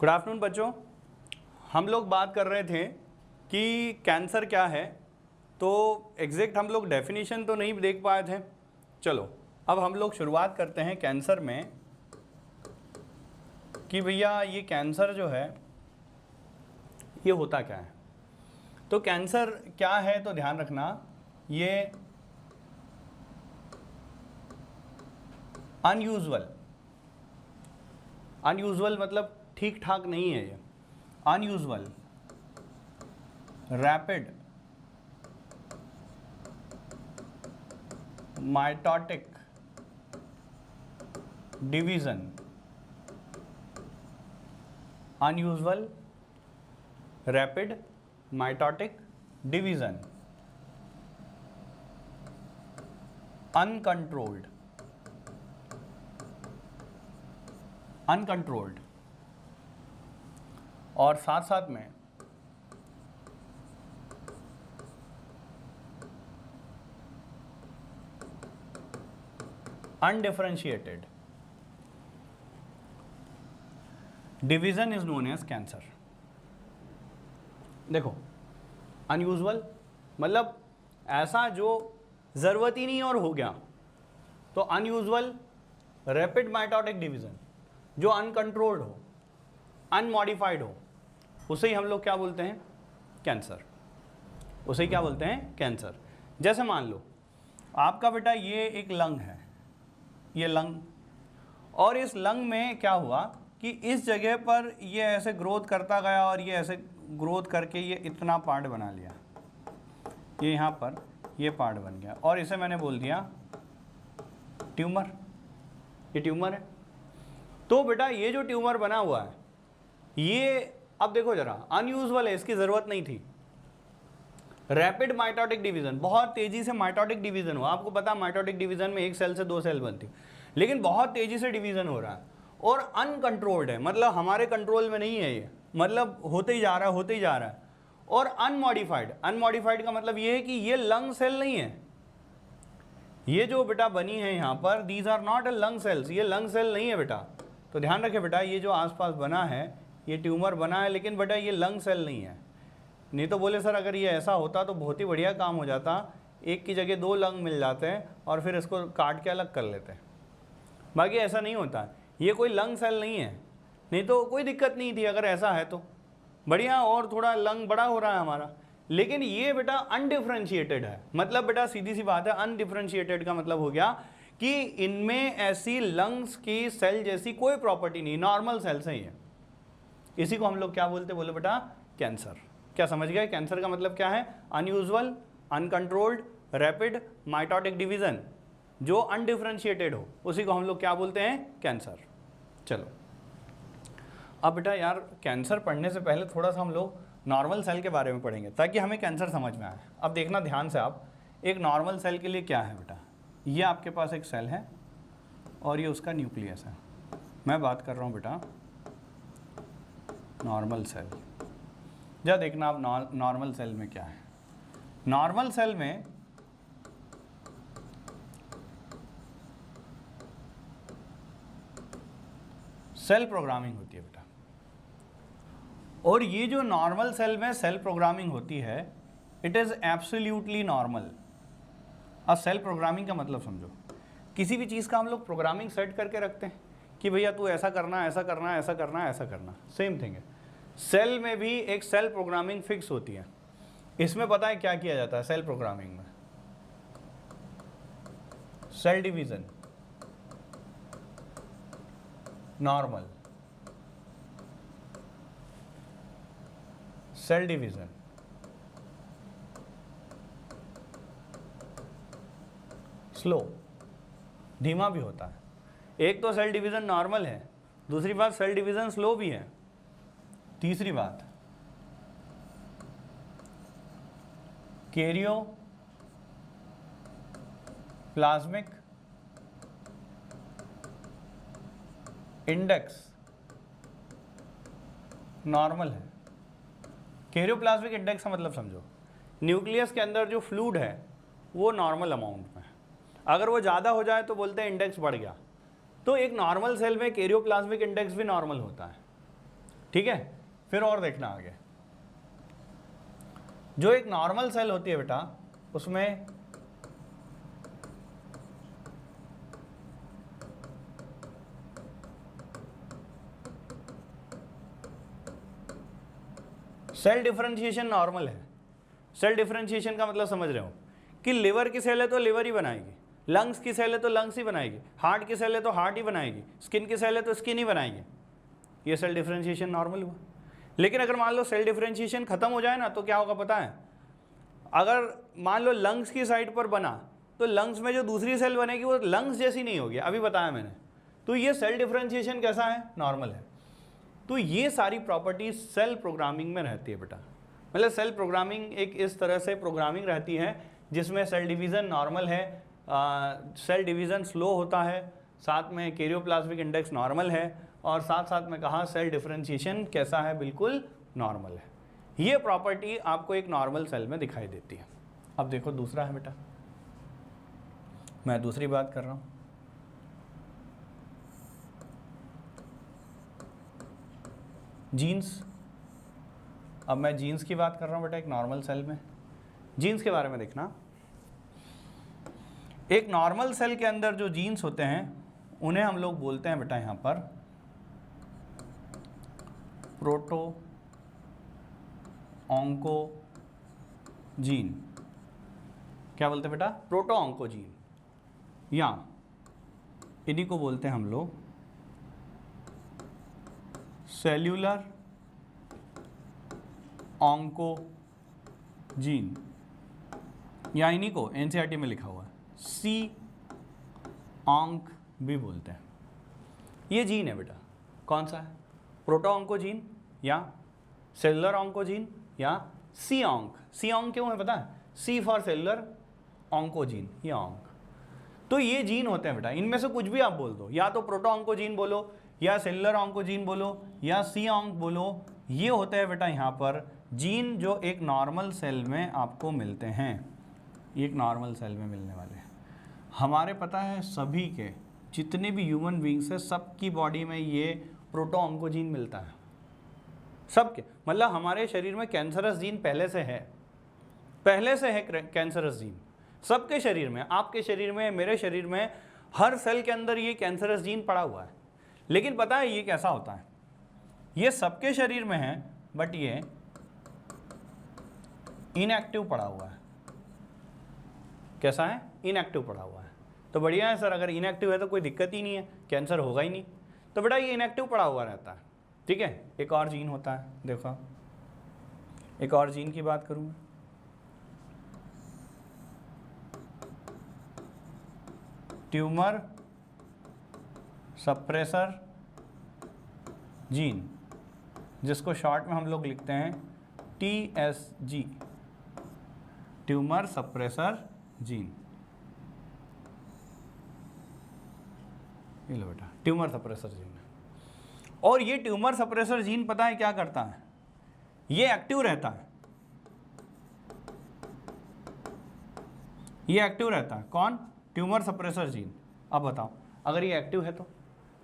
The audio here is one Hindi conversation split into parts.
गुड आफ्टरनून बच्चों, हम लोग बात कर रहे थे कि कैंसर क्या है। तो एग्जैक्ट हम लोग डेफिनेशन तो नहीं देख पाए थे। चलो अब हम लोग शुरुआत करते हैं कैंसर में कि भैया ये कैंसर जो है ये होता क्या है। तो कैंसर क्या है तो ध्यान रखना, ये अनयूजुअल मतलब ठीक ठाक नहीं है। ये unusual rapid mitotic division, unusual rapid mitotic division, uncontrolled और साथ साथ में undifferentiated division is known as cancer. देखो अनयूजुअल मतलब ऐसा जो ज़रूरत ही नहीं और हो गया, तो अनयूजुअल रैपिड माइटोटिक डिवीजन जो अनकंट्रोल्ड हो, अनमॉडिफाइड हो, उसे ही हम लोग क्या बोलते हैं, कैंसर। उसे क्या बोलते हैं, कैंसर। जैसे मान लो आपका बेटा ये एक लंग है, ये लंग, और इस लंग में क्या हुआ कि इस जगह पर ये ऐसे ग्रोथ करता गया और ये ऐसे ग्रोथ करके ये इतना पार्ट बना लिया, ये यहाँ पर ये पार्ट बन गया और इसे मैंने बोल दिया ट्यूमर। ये ट्यूमर है। तो बेटा ये जो ट्यूमर बना हुआ है ये अब देखो जरा अनयूजुअल है, इसकी ज़रूरत नहीं थी। रैपिड माइटोटिक डिवीजन, बहुत तेज़ी से माइटोटिक डिवीजन हुआ। आपको पता माइटोटिक डिवीजन में एक सेल से दो सेल बनती, लेकिन बहुत तेज़ी से डिवीजन हो रहा है और अनकंट्रोल्ड है, मतलब हमारे कंट्रोल में नहीं है ये, मतलब होते ही जा रहा है, होते ही जा रहा है। और अनमॉडिफाइड का मतलब ये है कि ये लंग सेल नहीं है। ये जो बेटा बनी है यहाँ पर, these are not a lung cells, ये लंग सेल नहीं है बेटा। तो ध्यान रखे बेटा, ये जो आसपास बना है ये ट्यूमर बना है, लेकिन बेटा ये लंग सेल नहीं है। नहीं तो बोले सर अगर ये ऐसा होता तो बहुत ही बढ़िया काम हो जाता, एक की जगह दो लंग मिल जाते हैं और फिर इसको काट के अलग कर लेते हैं। बाकी ऐसा नहीं होता, ये कोई लंग सेल नहीं है, नहीं तो कोई दिक्कत नहीं थी अगर ऐसा है तो बढ़िया, और थोड़ा लंग बड़ा हो रहा है हमारा। लेकिन ये बेटा अनडिफरेंशिएटेड है, मतलब बेटा सीधी सी बात है, अनडिफरेंशिएटेड का मतलब हो गया कि इनमें ऐसी लंग्स की सेल जैसी कोई प्रॉपर्टी नहीं, नॉर्मल सेल्स हैं ये। इसी को हम लोग क्या बोलते, बोले बेटा कैंसर। क्या समझ गए? कैंसर का मतलब क्या है, unusual, uncontrolled, rapid mitotic division जो अनडिफरेंशिएटेड हो, उसी को हम लोग क्या बोलते हैं, कैंसर। चलो अब बेटा यार कैंसर पढ़ने से पहले थोड़ा सा हम लोग नॉर्मल सेल के बारे में पढ़ेंगे ताकि हमें कैंसर समझ में आए। अब देखना ध्यान से आप, एक नॉर्मल सेल के लिए क्या है बेटा, ये आपके पास एक सेल है और ये उसका न्यूक्लियस है। मैं बात कर रहा हूँ बेटा नॉर्मल सेल। जा देखना आप नॉर्मल सेल में क्या है। नॉर्मल सेल में सेल प्रोग्रामिंग होती है बेटा, और ये जो नॉर्मल सेल में सेल प्रोग्रामिंग होती है, इट इज़ एब्सोल्युटली नॉर्मल। अब सेल प्रोग्रामिंग का मतलब समझो, किसी भी चीज़ का हम लोग प्रोग्रामिंग सेट करके रखते हैं कि भैया तू ऐसा करना, ऐसा करना, ऐसा करना, ऐसा करना। सेम थिंग है, सेल में भी एक सेल प्रोग्रामिंग फिक्स होती है। इसमें पता है क्या किया जाता है सेल प्रोग्रामिंग में, cell division normal, cell division slow, धीमा भी होता है। एक तो सेल डिवीजन नॉर्मल है, दूसरी बात सेल डिवीजन स्लो भी है, तीसरी बात कैरियो प्लाज्मिक इंडेक्स नॉर्मल है। कैरियोप्लाज्मिक इंडेक्स का मतलब समझो, न्यूक्लियस के अंदर जो फ्लूइड है वो नॉर्मल अमाउंट में, अगर वो ज़्यादा हो जाए तो बोलते हैं इंडेक्स बढ़ गया। तो एक नॉर्मल सेल में कैरियोप्लाज्मिक इंडेक्स भी नॉर्मल होता है। ठीक है, फिर और देखना आगे। जो एक नॉर्मल सेल होती है बेटा, उसमें सेल डिफरेंशिएशन नॉर्मल है। सेल डिफरेंशिएशन का मतलब समझ रहे हो कि लिवर की सेल है तो लिवर ही बनाएगी, लंग्स की सेल है तो लंग्स ही बनाएगी, हार्ट की सेल है तो हार्ट ही बनाएगी, स्किन की सेल है तो स्किन ही बनाएगी। ये सेल डिफरेंशिएशन नॉर्मल हुआ। लेकिन अगर मान लो सेल डिफरेंशिएशन खत्म हो जाए ना तो क्या होगा पता है? अगर मान लो लंग्स की साइड पर बना तो लंग्स में जो दूसरी सेल बनेगी वो लंग्स जैसी नहीं होगी, अभी बताया मैंने। तो ये सेल डिफरेंशिएशन कैसा है? नॉर्मल है। तो ये सारी प्रॉपर्टीज सेल प्रोग्रामिंग में रहती है बेटा। मतलब सेल प्रोग्रामिंग एक इस तरह से प्रोग्रामिंग रहती है जिसमें सेल डिवीज़न नॉर्मल है, सेल डिवीज़न स्लो होता है, साथ में कैरियोप्लाज्मिक इंडेक्स नॉर्मल है, और साथ साथ में कहा सेल डिफरेंशिएशन कैसा है? बिल्कुल नॉर्मल है। ये प्रॉपर्टी आपको एक नॉर्मल सेल में दिखाई देती है। अब देखो दूसरा है बेटा, मैं दूसरी बात कर रहा हूँ। जीन्स। अब मैं जीन्स की बात कर रहा हूँ बेटा एक नॉर्मल सेल में। जीन्स के बारे में देखना, एक नॉर्मल सेल के अंदर जो जीन्स होते हैं उन्हें हम लोग बोलते हैं बेटा यहाँ पर प्रोटो ऑन्कोजीन। क्या बोलते हैं बेटा? प्रोटो ऑन्कोजीन, या इन्हीं को बोलते हैं हम लोग सेल्यूलर ऑन्कोजीन, या इन्हीं को एनसीईआरटी में लिखा हुआ है सी ऑन्क भी बोलते हैं। ये जीन है बेटा, कौन सा है? प्रोटो ऑन्कोजीन या सेलुलर ऑन्कोजीन या सी ऑन्क। सी ऑन्क क्यों है पता है? सी फॉर सेलुलर, ऑन्कोजीन या ऑन्क। तो ये जीन होते हैं बेटा, इनमें से कुछ भी आप बोल दो, या तो प्रोटो ऑन्कोजीन बोलो, या सेलुलर ऑन्कोजीन बोलो, या सी ऑन्क बोलो। ये होते हैं बेटा यहाँ पर जीन जो एक नॉर्मल सेल में आपको मिलते हैं। ये एक नॉर्मल सेल में मिलने वाले हैं। हमारे पता है सभी के जितने भी ह्यूमन बींग्स हैं सबकी बॉडी में ये प्रोटो ऑन्कोजीन मिलता है, सबके। मतलब हमारे शरीर में कैंसरस जीन पहले से है कैंसरस जीन सबके शरीर में, आपके शरीर में, मेरे शरीर में, हर सेल के अंदर ये कैंसरस जीन पड़ा हुआ है। लेकिन पता है ये कैसा होता है? ये सबके शरीर में है बट ये इनएक्टिव पड़ा हुआ है। कैसा है? इनएक्टिव पड़ा हुआ है। तो बढ़िया है सर, अगर इनएक्टिव है तो कोई दिक्कत ही नहीं है, कैंसर होगा ही नहीं। तो बेटा ये इनएक्टिव पड़ा हुआ रहता है, ठीक है। एक और जीन होता है, देखो एक और जीन की बात करूँगा, ट्यूमर सप्रेसर जीन, जिसको शॉर्ट में हम लोग लिखते हैं TSG, ट्यूमर सप्रेसर जीन। ये लो बेटा, ट्यूमर सप्रेसर जीन। और ये ट्यूमर सप्रेसर जीन पता है क्या करता है? ये एक्टिव रहता है, ये एक्टिव रहता है। कौन? Tumour suppressor gene. अब बताओ, अगर ये एक्टिव है तो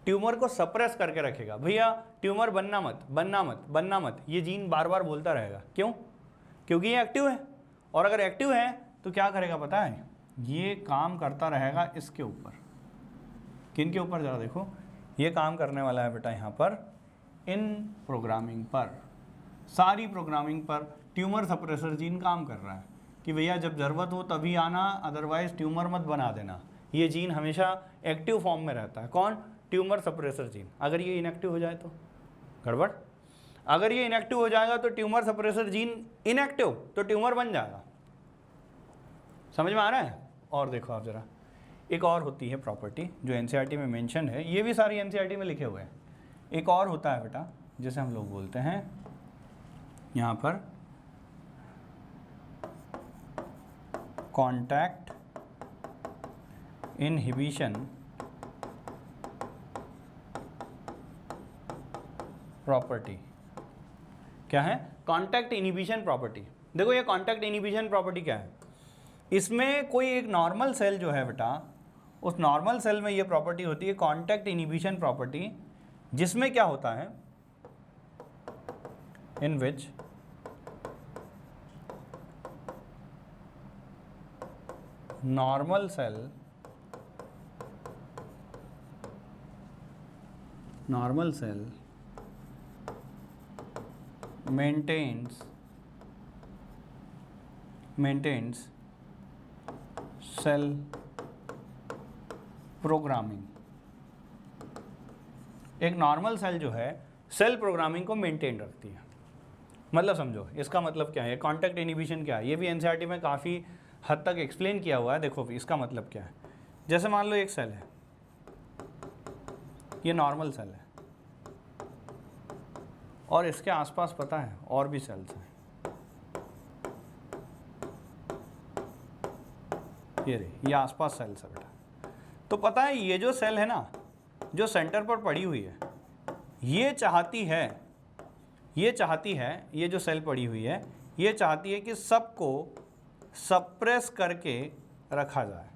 ट्यूमर को सप्रेस करके रखेगा, भैया ट्यूमर बनना मत, बनना मत, बनना मत। ये जीन बार बार बोलता रहेगा। क्यों? क्योंकि ये एक्टिव है। और अगर एक्टिव है तो क्या करेगा पता है? ये काम करता रहेगा इसके ऊपर। किन के ऊपर? जरा देखो, ये काम करने वाला है बेटा यहाँ पर इन प्रोग्रामिंग पर, सारी प्रोग्रामिंग पर ट्यूमर सप्रेसर जीन काम कर रहा है कि भैया जब ज़रूरत हो तभी आना, अदरवाइज ट्यूमर मत बना देना। ये जीन हमेशा एक्टिव फॉर्म में रहता है। कौन? Tumour suppressor gene. अगर ये इनएक्टिव हो जाए तो गड़बड़। अगर ये इनएक्टिव हो जाएगा तो ट्यूमर सप्रेसर जीन इनएक्टिव, तो ट्यूमर बन जाएगा। समझ में आ रहा है? और देखो आप ज़रा, एक और होती है प्रॉपर्टी जो एनसीईआरटी में मेंशन है, ये भी सारी एनसीईआरटी में लिखे हुए हैं। एक और होता है बेटा जिसे हम लोग बोलते हैं यहाँ पर कॉन्टैक्ट इनहिबिशन प्रॉपर्टी। क्या है? Contact inhibition property. देखो ये कॉन्टैक्ट इनहिबिशन प्रॉपर्टी क्या है? इसमें कोई एक नॉर्मल सेल जो है बेटा, उस नॉर्मल सेल में ये प्रॉपर्टी होती है कॉन्टैक्ट इनहिबिशन प्रॉपर्टी, जिसमें क्या होता है in which normal cell maintains cell programming. एक नॉर्मल सेल जो है सेल प्रोग्रामिंग को मेंटेन रखती है। मतलब समझो इसका मतलब क्या है, कॉन्टैक्ट इनहिबिशन क्या है, ये भी एनसीईआरटी में काफ़ी हद तक एक्सप्लेन किया हुआ है। देखो इसका मतलब क्या है, जैसे मान लो एक सेल है, ये नॉर्मल सेल है और इसके आसपास पता है और भी सेल्स हैं, ये आसपास सेल्स है बेटा। तो पता है ये जो सेल है ना, जो सेंटर पर पड़ी हुई है, ये चाहती है ये जो सेल पड़ी हुई है ये चाहती है कि सबको सप्रेस करके रखा जाए।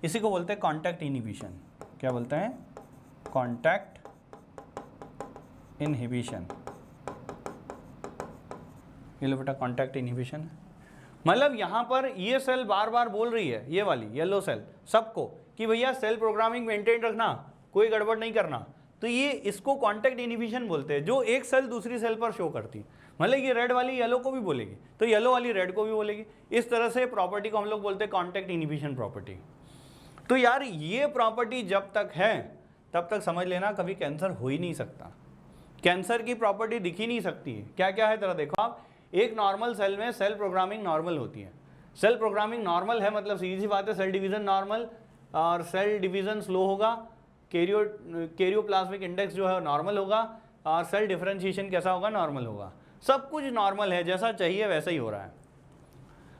इसी को बोलते हैं कॉन्टैक्ट इनहिबिशन। क्या बोलते हैं? Contact inhibition. ये लो बेटा कॉन्टैक्ट इनहिबिशन है। मतलब यहाँ पर ये सेल बार बार बोल रही है, ये वाली येलो सेल सबको, कि भैया सेल प्रोग्रामिंग मेंटेन रखना, कोई गड़बड़ नहीं करना। तो ये इसको कॉन्टैक्ट इनहिबिशन बोलते हैं, जो एक सेल दूसरी सेल पर शो करती है। मतलब ये रेड वाली येलो को भी बोलेगी तो येलो वाली रेड को भी बोलेगी। इस तरह से प्रॉपर्टी को हम लोग बोलते हैं कॉन्टैक्ट इनहिबिशन प्रॉपर्टी। तो यार ये प्रॉपर्टी जब तक है तब तक समझ लेना कभी कैंसर हो ही नहीं सकता। कैंसर की प्रॉपर्टी दिख ही नहीं सकती है। क्या क्या है जरा देखो आप। एक नॉर्मल सेल में सेल प्रोग्रामिंग नॉर्मल होती है। सेल प्रोग्रामिंग नॉर्मल है मतलब सीधी सी बात है, सेल डिवीजन नॉर्मल, और सेल डिवीजन स्लो होगा, कैरियोप्लाज्मिक इंडेक्स जो है नॉर्मल होगा, और सेल डिफरेंशिएशन कैसा होगा? नॉर्मल होगा। सब कुछ नॉर्मल है, जैसा चाहिए वैसा ही हो रहा है।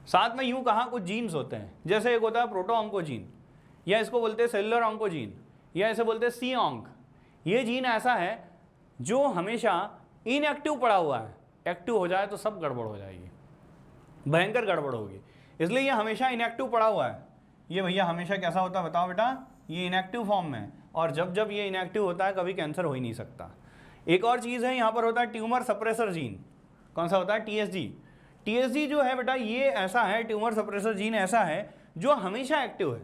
साथ में यूं कहा कुछ जीन्स होते हैं, जैसे एक होता है प्रोटो ऑन्कोजीन, या इसको बोलते हैं सेलुलर ऑन्कोजीन, या इसे बोलते हैं सी ऑन्क। ये जीन ऐसा है जो हमेशा इनएक्टिव पड़ा हुआ है, एक्टिव हो जाए तो सब गड़बड़ हो जाएगी, भयंकर गड़बड़ होगी। इसलिए ये हमेशा इनएक्टिव पड़ा हुआ है। ये भैया हमेशा कैसा होता है बताओ बेटा? ये इनएक्टिव फॉर्म में, और जब जब ये इनएक्टिव होता है कभी कैंसर हो ही नहीं सकता। एक और चीज़ है, यहाँ पर होता है ट्यूमर सप्रेसर जीन। कौन सा होता है? टीएसजी। टीएसजी जो है बेटा ये ऐसा है, ट्यूमर सप्रेसर जीन ऐसा है जो हमेशा एक्टिव है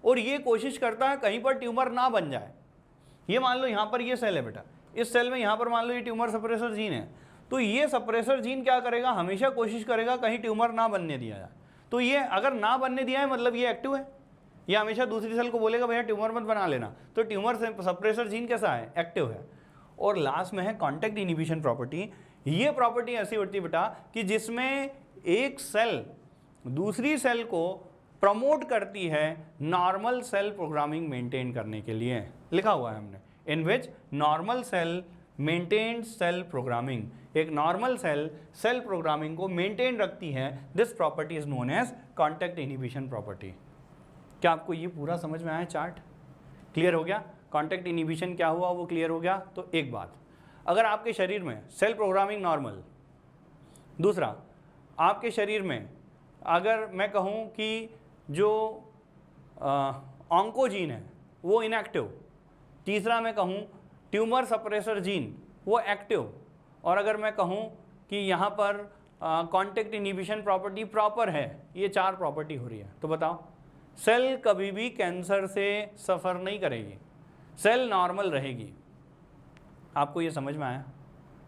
और ये कोशिश करता है कहीं पर ट्यूमर ना बन जाए। ये मान लो यहाँ पर ये सेल है बेटा, इस सेल में यहाँ पर मान लो ये ट्यूमर सप्रेसर जीन है, तो ये सप्रेसर जीन क्या करेगा? हमेशा कोशिश करेगा कहीं ट्यूमर ना बनने दिया जाए। तो ये अगर ना बनने दिया है मतलब ये एक्टिव है, ये हमेशा दूसरी सेल को बोलेगा भैया ट्यूमर मत बना लेना। तो ट्यूमर सप्रेसर जीन कैसा है? एक्टिव है। और लास्ट में है कॉन्टैक्ट इनहिबिशन प्रॉपर्टी। ये प्रॉपर्टी ऐसी होती है बेटा कि जिसमें एक सेल दूसरी सेल को प्रमोट करती है नॉर्मल सेल प्रोग्रामिंग मेंटेन करने के लिए। लिखा हुआ है हमने, in which normal cell maintain cell programming. एक नॉर्मल सेल सेल प्रोग्रामिंग को मेंटेन रखती है। This property is known as contact inhibition property. क्या आपको ये पूरा समझ में आया? चार्ट क्लियर हो गया? कॉन्टैक्ट इनहिबिशन क्या हुआ वो क्लियर हो गया। तो एक बात, अगर आपके शरीर में सेल प्रोग्रामिंग नॉर्मल, दूसरा आपके शरीर में अगर मैं कहूँ कि जो ऑन्कोजीन है वो इनएक्टिव, तीसरा मैं कहूँ ट्यूमर सप्रेसर जीन वो एक्टिव, और अगर मैं कहूँ कि यहाँ पर कॉन्टैक्ट इनहिबिशन प्रॉपर्टी प्रॉपर है, ये चार प्रॉपर्टी हो रही है, तो बताओ सेल कभी भी कैंसर से सफ़र नहीं करेगी, सेल नॉर्मल रहेगी। आपको ये समझ में आया?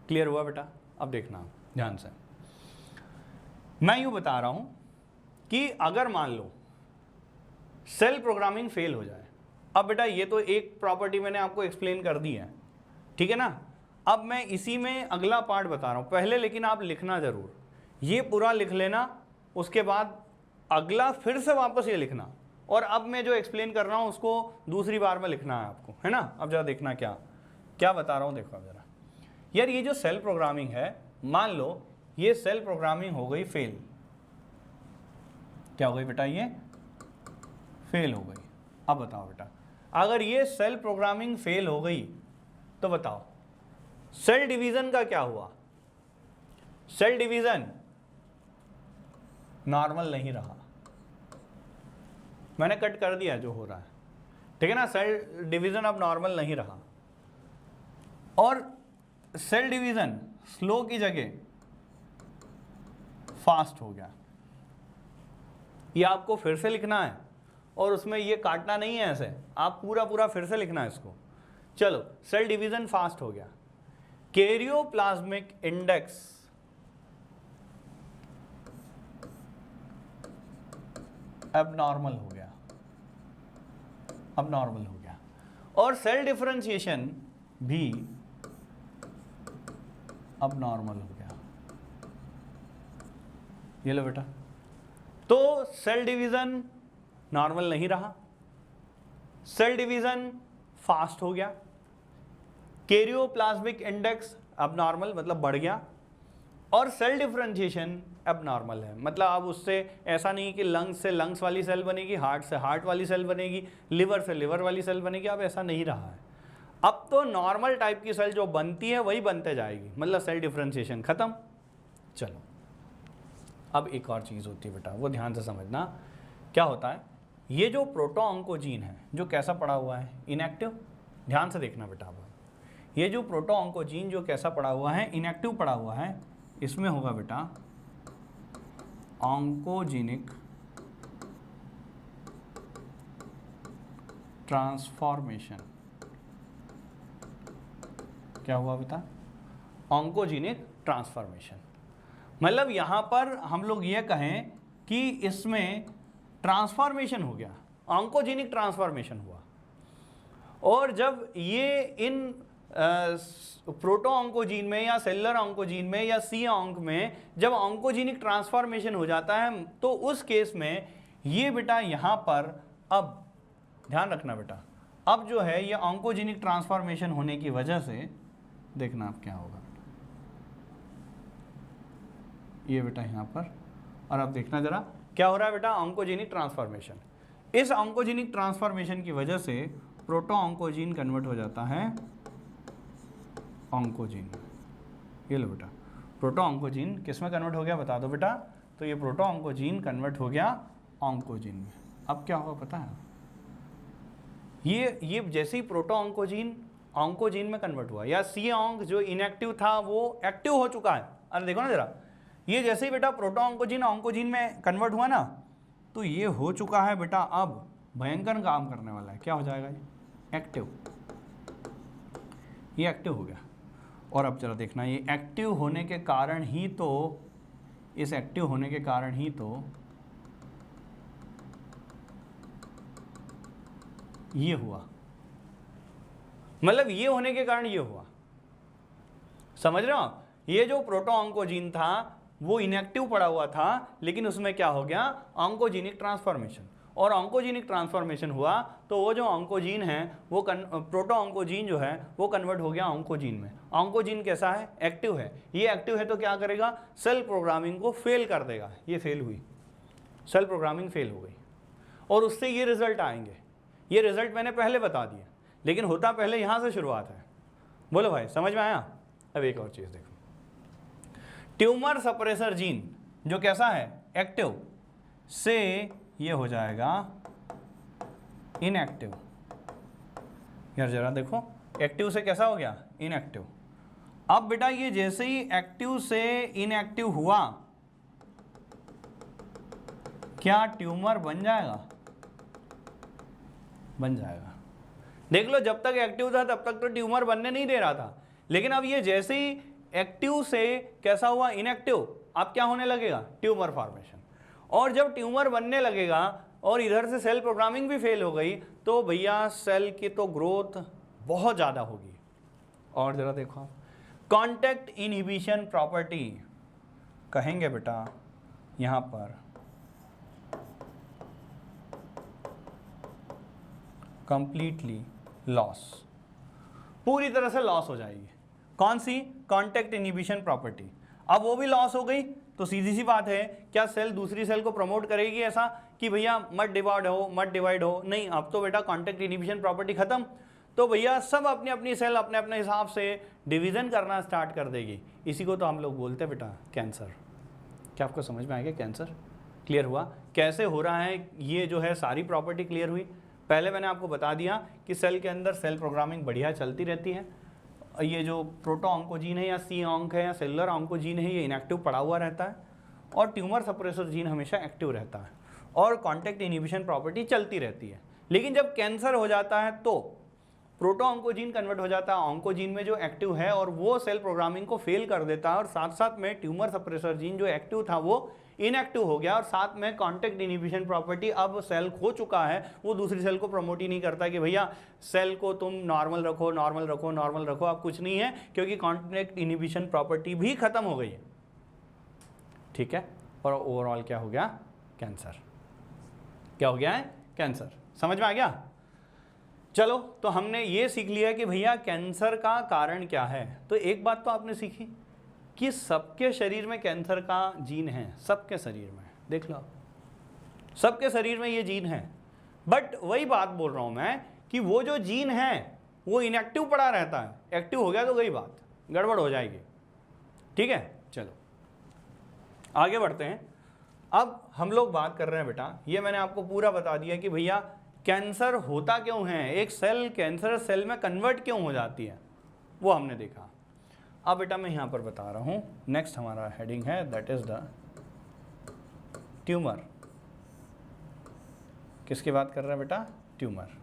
क्लियर हुआ बेटा? अब देखना ध्यान से, मैं यूँ बता रहा हूँ कि अगर मान लो सेल प्रोग्रामिंग फेल हो जाए। अब बेटा ये तो एक प्रॉपर्टी मैंने आपको एक्सप्लेन कर दी है, ठीक है ना। अब मैं इसी में अगला पार्ट बता रहा हूँ पहले, लेकिन आप लिखना ज़रूर, ये पूरा लिख लेना, उसके बाद अगला फिर से वापस ये लिखना, और अब मैं जो एक्सप्लेन कर रहा हूँ उसको दूसरी बार में लिखना है आपको, है ना। अब जरा देखना क्या क्या बता रहा हूँ, देखो अब जरा। यार ये जो सेल प्रोग्रामिंग है, मान लो ये सेल प्रोग्रामिंग हो गई फेल। क्या हो गई बेटा? ये फेल हो गई। अब बताओ बेटा, अगर ये सेल प्रोग्रामिंग फेल हो गई तो बताओ सेल डिवीजन का क्या हुआ? सेल डिवीजन नॉर्मल नहीं रहा, मैंने कट कर दिया जो हो रहा है, ठीक है ना। सेल डिवीजन अब नॉर्मल नहीं रहा, और सेल डिवीजन स्लो की जगह फास्ट हो गया। ये आपको फिर से लिखना है और उसमें ये काटना नहीं है ऐसे, आप पूरा पूरा फिर से लिखना है इसको। चलो, सेल डिवीजन फास्ट हो गया। कैरियोप्लाज्मिक इंडेक्स एबनॉर्मल हो गया, अबनॉर्मल हो गया। और सेल डिफरेंशिएशन भी अबनॉर्मल हो गया। ये लो बेटा, तो सेल डिवीजन नॉर्मल नहीं रहा, सेल डिवीजन फास्ट हो गया, कैरियोप्लाज्मिक इंडेक्स अबनॉर्मल मतलब बढ़ गया, और सेल डिफरेंशिएशन एबनॉर्मल है। मतलब अब उससे ऐसा नहीं कि लंग्स से लंग्स वाली सेल बनेगी, हार्ट से हार्ट वाली सेल बनेगी, लिवर से लिवर वाली सेल बनेगी, अब ऐसा नहीं रहा है। अब तो नॉर्मल टाइप की सेल जो बनती है वही बनते जाएगी, मतलब सेल डिफरेंशिएशन खत्म। चलो, अब एक और चीज़ होती है बेटा, वो ध्यान से समझना। क्या होता है, ये जो प्रोटोऑन्कोजीन है जो कैसा पड़ा हुआ है, इनएक्टिव। ध्यान से देखना बेटा, अब ये जो प्रोटोऑन्कोजीन जो कैसा पड़ा हुआ है, इनएक्टिव पड़ा हुआ है, इसमें होगा बेटा ऑन्कोजेनिक ट्रांसफॉर्मेशन। क्या हुआ बेटा, ऑन्कोजेनिक ट्रांसफॉर्मेशन। मतलब यहां पर हम लोग ये कहें कि इसमें ट्रांसफॉर्मेशन हो गया, ऑन्कोजेनिक ट्रांसफॉर्मेशन हुआ। और जब ये इन प्रोटो ऑन्कोजीन में या सेलुलर ऑन्कोजीन में या सी ऑन्क में जब ऑन्कोजेनिक ट्रांसफॉर्मेशन हो जाता है, तो उस केस में ये बेटा यहाँ पर, अब ध्यान रखना बेटा, अब जो है ये ऑन्कोजेनिक ट्रांसफॉर्मेशन होने की वजह से देखना अब क्या होगा, ये बेटा यहाँ पर, और अब देखना जरा क्या हो रहा है बेटा, ऑन्कोजेनिक ट्रांसफॉर्मेशन। इस ऑन्कोजेनिक ट्रांसफॉर्मेशन की वजह से प्रोटो ऑन्कोजीन कन्वर्ट हो जाता है ऑन्कोजीन। ये लो बेटा, प्रोटो ऑन्कोजीन किस में कन्वर्ट हो गया बता दो बेटा, तो ये प्रोटो ऑन्कोजीन कन्वर्ट हो गया ऑन्कोजीन में। अब क्या होगा पता है, ये जैसे ही प्रोटो ऑन्कोजीन ऑन्कोजीन में कन्वर्ट हुआ, या सी ऑन्क जो इनएक्टिव था वो एक्टिव हो चुका है। अरे देखो ना जरा, ये जैसे ही बेटा प्रोटो ऑन्कोजीन ऑन्कोजीन में कन्वर्ट हुआ ना, तो ये हो चुका है बेटा, अब भयंकर काम करने वाला है। क्या हो जाएगा, ये एक्टिव, ये एक्टिव हो गया। और अब जरा देखना, ये एक्टिव होने के कारण ही तो, इस एक्टिव होने के कारण ही तो ये हुआ, मतलब ये होने के कारण ये हुआ। समझ रहे हो, ये जो प्रोटो ऑन्कोजीन था वो इनएक्टिव पड़ा हुआ था, लेकिन उसमें क्या हो गया, ऑन्कोजेनिक ट्रांसफॉर्मेशन। और ऑन्कोजेनिक ट्रांसफॉर्मेशन हुआ तो वो जो ऑन्कोजीन है वो प्रोटो ऑन्कोजीन जो है वो कन्वर्ट हो गया ऑन्कोजीन में। ऑन्कोजीन कैसा है, एक्टिव है। ये एक्टिव है तो क्या करेगा, सेल प्रोग्रामिंग को फेल कर देगा। ये फेल हुई, सेल प्रोग्रामिंग फेल हो गई, और उससे ये रिजल्ट आएंगे। ये रिजल्ट मैंने पहले बता दिया, लेकिन होता पहले यहाँ से शुरुआत है। बोलो भाई, समझ में आया। अब एक और चीज़ देखो, ट्यूमर सप्रेसर जीन जो कैसा है, एक्टिव, से ये हो जाएगा इनएक्टिव। यार जरा देखो, एक्टिव से कैसा हो गया, इनएक्टिव। अब बेटा ये जैसे ही एक्टिव से इनएक्टिव हुआ, क्या ट्यूमर बन जाएगा, बन जाएगा। देख लो, जब तक एक्टिव था तब तक तो ट्यूमर बनने नहीं दे रहा था, लेकिन अब ये जैसे ही एक्टिव से कैसा हुआ, इनएक्टिव, अब क्या होने लगेगा, ट्यूमर फॉर्मेशन। और जब ट्यूमर बनने लगेगा और इधर से सेल प्रोग्रामिंग भी फेल हो गई, तो भैया सेल की तो ग्रोथ बहुत ज़्यादा होगी। और ज़रा देखो, कांटेक्ट इनहिबिशन प्रॉपर्टी कहेंगे बेटा यहाँ पर, कंप्लीटली लॉस, पूरी तरह से लॉस हो जाएगी। कौन सी, कांटेक्ट इनहिबिशन प्रॉपर्टी। अब वो भी लॉस हो गई तो सीधी सी बात है, क्या सेल दूसरी सेल को प्रमोट करेगी ऐसा कि भैया मत डिवाइड हो, मत डिवाइड हो, नहीं। अब तो बेटा कांटेक्ट इनहिबिशन प्रॉपर्टी खत्म, तो भैया सब अपनी अपनी सेल अपने अपने हिसाब से डिवीजन करना स्टार्ट कर देगी। इसी को तो हम लोग बोलते हैं बेटा कैंसर। क्या आपको समझ में आएगा, कैंसर क्लियर हुआ कैसे हो रहा है, ये जो है सारी प्रॉपर्टी क्लियर हुई। पहले मैंने आपको बता दिया कि सेल के अंदर सेल प्रोग्रामिंग बढ़िया चलती रहती है। ये जो प्रोटो ऑन्कोजीन है या सी ऑन्क है या सेलुलर ऑन्कोजीन है, ये इनएक्टिव पड़ा हुआ रहता है, और ट्यूमर सप्रेसर जीन हमेशा एक्टिव रहता है और कॉन्टैक्ट इनहिबिशन प्रॉपर्टी चलती रहती है। लेकिन जब कैंसर हो जाता है तो प्रोटो ऑन्कोजीन कन्वर्ट हो जाता है ऑन्कोजीन में जो एक्टिव है और वो सेल प्रोग्रामिंग को फेल कर देता है और साथ साथ में ट्यूमर सप्रेसर जीन जो एक्टिव था वो इनएक्टिव हो गया और साथ में कॉन्टैक्ट इनहिबिशन प्रॉपर्टी अब सेल खो चुका है, वो दूसरी सेल को प्रमोट ही नहीं करता कि भैया सेल को तुम नॉर्मल रखो नॉर्मल रखो नॉर्मल रखो, अब कुछ नहीं है क्योंकि कॉन्टैक्ट इनहिबिशन प्रॉपर्टी भी खत्म हो गई है। ठीक है, और ओवरऑल क्या हो गया? कैंसर। क्या हो गया है? कैंसर। समझ में आ गया? चलो, तो हमने ये सीख लिया कि भैया कैंसर का कारण क्या है। तो एक बात तो आपने सीखी कि सबके शरीर में कैंसर का जीन है, सबके शरीर में, देख लो सबके शरीर में ये जीन है। बट वही बात बोल रहा हूं मैं कि वो जो जीन है वो इनएक्टिव पड़ा रहता है, एक्टिव हो गया तो गई बात, गड़बड़ हो जाएगी। ठीक है, चलो आगे बढ़ते हैं। अब हम लोग बात कर रहे हैं बेटा, ये मैंने आपको पूरा बता दिया कि भैया कैंसर होता क्यों है, एक सेल कैंसर सेल में कन्वर्ट क्यों हो जाती है, वो हमने देखा। अब बेटा मैं यहाँ पर बता रहा हूँ, नेक्स्ट हमारा हेडिंग है दैट इज द ट्यूमर। किसकी बात कर रहे हैं बेटा? ट्यूमर।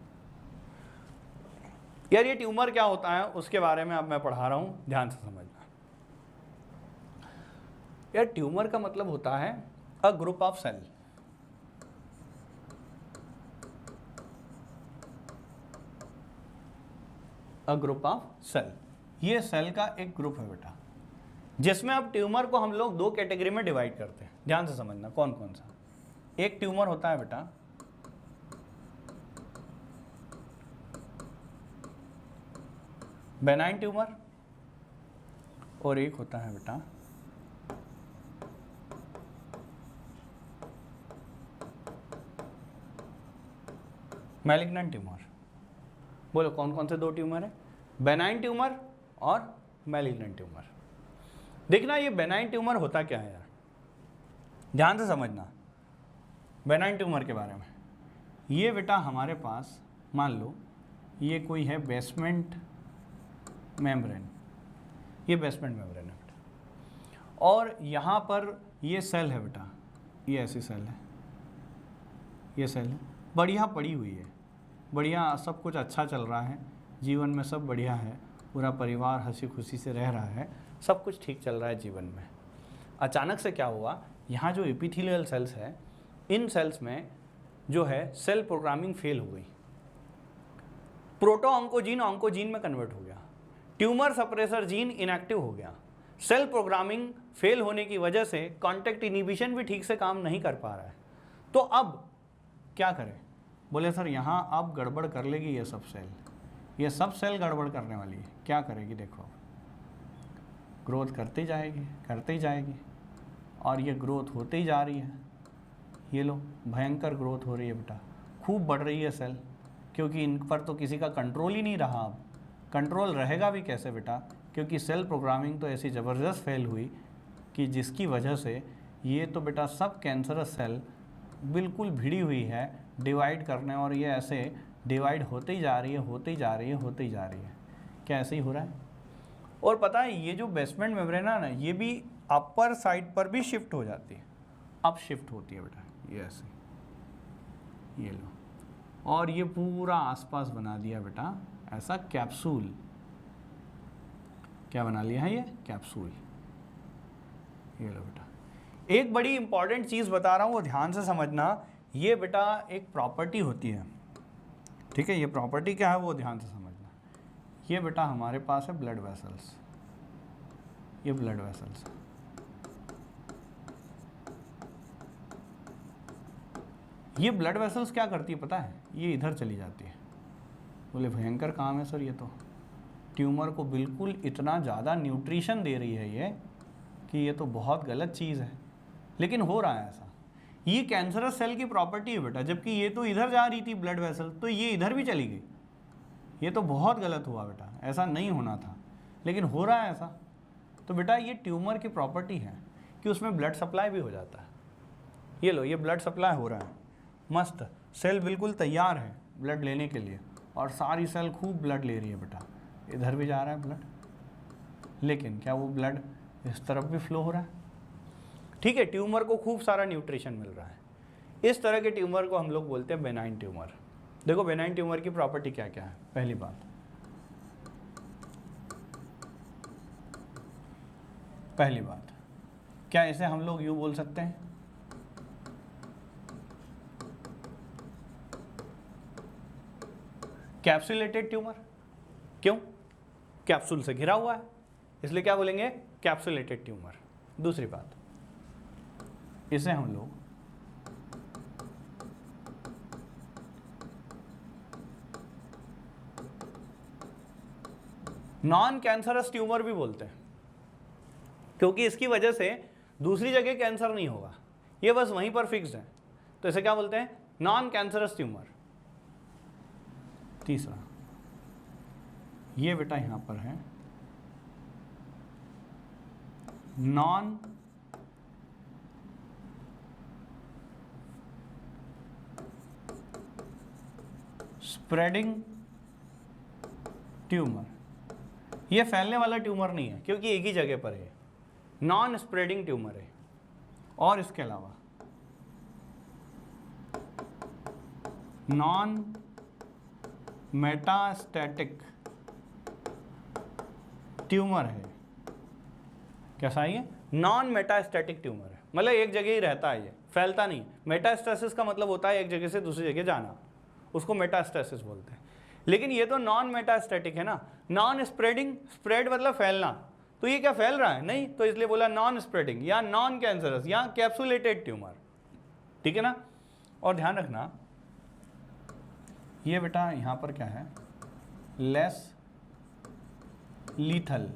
यार ये ट्यूमर क्या होता है उसके बारे में अब मैं पढ़ा रहा हूँ, ध्यान से समझना। यार ट्यूमर का मतलब होता है a group of cell, a group of cell, ये सेल का एक ग्रुप है बेटा, जिसमें अब ट्यूमर को हम लोग दो कैटेगरी में डिवाइड करते हैं। ध्यान से समझना कौन कौन सा। एक ट्यूमर होता है बेटा बेनाइन ट्यूमर और एक होता है बेटा मैलिग्नेंट ट्यूमर। बोलो कौन कौन से दो ट्यूमर है? बेनाइन ट्यूमर और मैलिग्नेंट ट्यूमर। देखना ये बेनाइन ट्यूमर होता क्या है यार, ध्यान से समझना बेनाइन ट्यूमर के बारे में। ये बेटा हमारे पास मान लो ये कोई है बेसमेंट मेम्ब्रेन, ये बेसमेंट मेम्ब्रेन है बेटा, और यहाँ पर ये सेल है बेटा, ये ऐसी सेल है, ये सेल है बढ़िया पड़ी हुई है, बढ़िया सब कुछ अच्छा चल रहा है, जीवन में सब बढ़िया है, पूरा परिवार हंसी खुशी से रह रहा है, सब कुछ ठीक चल रहा है जीवन में। अचानक से क्या हुआ, यहाँ जो एपिथेलियल सेल्स है इन सेल्स में जो है सेल प्रोग्रामिंग फेल हो गई, प्रोटो ऑन्कोजीन ऑन्कोजीन में कन्वर्ट हो गया, ट्यूमर सप्रेसर जीन इनएक्टिव हो गया, सेल प्रोग्रामिंग फेल होने की वजह से कॉन्टैक्ट इनहिबिशन भी ठीक से काम नहीं कर पा रहा है। तो अब क्या करें? बोले सर यहाँ अब गड़बड़ कर लेगी ये सब सेल, ये सब सेल गड़बड़ करने वाली है। क्या करेगी? देखो ग्रोथ करती ही जाएगी और ये ग्रोथ होती ही जा रही है। ये लो भयंकर ग्रोथ हो रही है बेटा, खूब बढ़ रही है सेल, क्योंकि इन पर तो किसी का कंट्रोल ही नहीं रहा। अब कंट्रोल रहेगा भी कैसे बेटा, क्योंकि सेल प्रोग्रामिंग तो ऐसी ज़बरदस्त फेल हुई कि जिसकी वजह से ये तो बेटा सब कैंसरस सेल बिल्कुल भिड़ी हुई है डिवाइड करने, और ये ऐसे डिवाइड होते ही जा रही है, होते ही जा रही है, होते ही जा रही है। क्या ऐसे ही हो रहा है? और पता है ये जो बेसमेंट मेम्ब्रेन है ना, ये भी अपर साइड पर भी शिफ्ट हो जाती है, अब शिफ्ट होती है बेटा, ये ऐसे, ये लो, और ये पूरा आसपास बना दिया बेटा ऐसा कैप्सूल। क्या बना लिया है? ये कैप्सूल। ये लो बेटा, एक बड़ी इंपॉर्टेंट चीज़ बता रहा हूँ वो ध्यान से समझना। ये बेटा एक प्रॉपर्टी होती है, ठीक है? ये प्रॉपर्टी क्या है वो ध्यान से समझना। ये बेटा हमारे पास है ब्लड वेसल्स, ये ब्लड वेसल्स, ये ब्लड वेसल्स क्या करती है पता है? ये इधर चली जाती है। बोले भयंकर काम है सर, ये तो ट्यूमर को बिल्कुल इतना ज़्यादा न्यूट्रिशन दे रही है ये कि ये तो बहुत गलत चीज़ है, लेकिन हो रहा है ऐसा। ये कैंसरस सेल की प्रॉपर्टी है बेटा, जबकि ये तो इधर जा रही थी ब्लड वेसल, तो ये इधर भी चली गई। ये तो बहुत गलत हुआ बेटा, ऐसा नहीं होना था, लेकिन हो रहा है ऐसा। तो बेटा ये ट्यूमर की प्रॉपर्टी है कि उसमें ब्लड सप्लाई भी हो जाता है। ये लो, ये ब्लड सप्लाई हो रहा है, मस्त, सेल बिल्कुल तैयार है ब्लड लेने के लिए, और सारी सेल खूब ब्लड ले रही है बेटा, इधर भी जा रहा है ब्लड, लेकिन क्या वो ब्लड इस तरफ भी फ्लो हो रहा है? ठीक है, ट्यूमर को खूब सारा न्यूट्रिशन मिल रहा है। इस तरह के ट्यूमर को हम लोग बोलते हैं बेनाइन ट्यूमर। देखो बेनाइन ट्यूमर की प्रॉपर्टी क्या क्या है। पहली बात, क्या इसे हम लोग यूं बोल सकते हैं, कैप्सुलेटेड ट्यूमर। क्यों? कैप्सूल से घिरा हुआ है, इसलिए क्या बोलेंगे, कैप्सुलेटेड ट्यूमर। दूसरी बात, इसे हम लोग नॉन कैंसरस ट्यूमर भी बोलते हैं, क्योंकि इसकी वजह से दूसरी जगह कैंसर नहीं होगा, ये बस वहीं पर फिक्स्ड है, तो इसे क्या बोलते हैं, नॉन कैंसरस ट्यूमर। तीसरा, ये बेटा यहां पर है नॉन स्प्रेडिंग ट्यूमर। ये फैलने वाला ट्यूमर नहीं है, क्योंकि एक ही जगह पर है, नॉन स्प्रेडिंग ट्यूमर है। और इसके अलावा नॉन मेटास्टैटिक ट्यूमर है। कैसा है ये? नॉन मेटास्टैटिक ट्यूमर है, मतलब एक जगह ही रहता है, ये फैलता नहीं। मेटास्टेसिस का मतलब होता है एक जगह से दूसरी जगह जाना, उसको मेटास्टेसिस बोलते हैं। लेकिन ये तो नॉन मेटास्टैटिक है ना, नॉन स्प्रेडिंग, स्प्रेड मतलब फैलना, तो ये क्या फैल रहा है? नहीं, तो इसलिए बोला नॉन स्प्रेडिंग या नॉन कैंसरस या कैप्सुलेटेड ट्यूमर। ठीक है ना? और ध्यान रखना, ये बेटा यहां पर क्या है, लेस लीथल,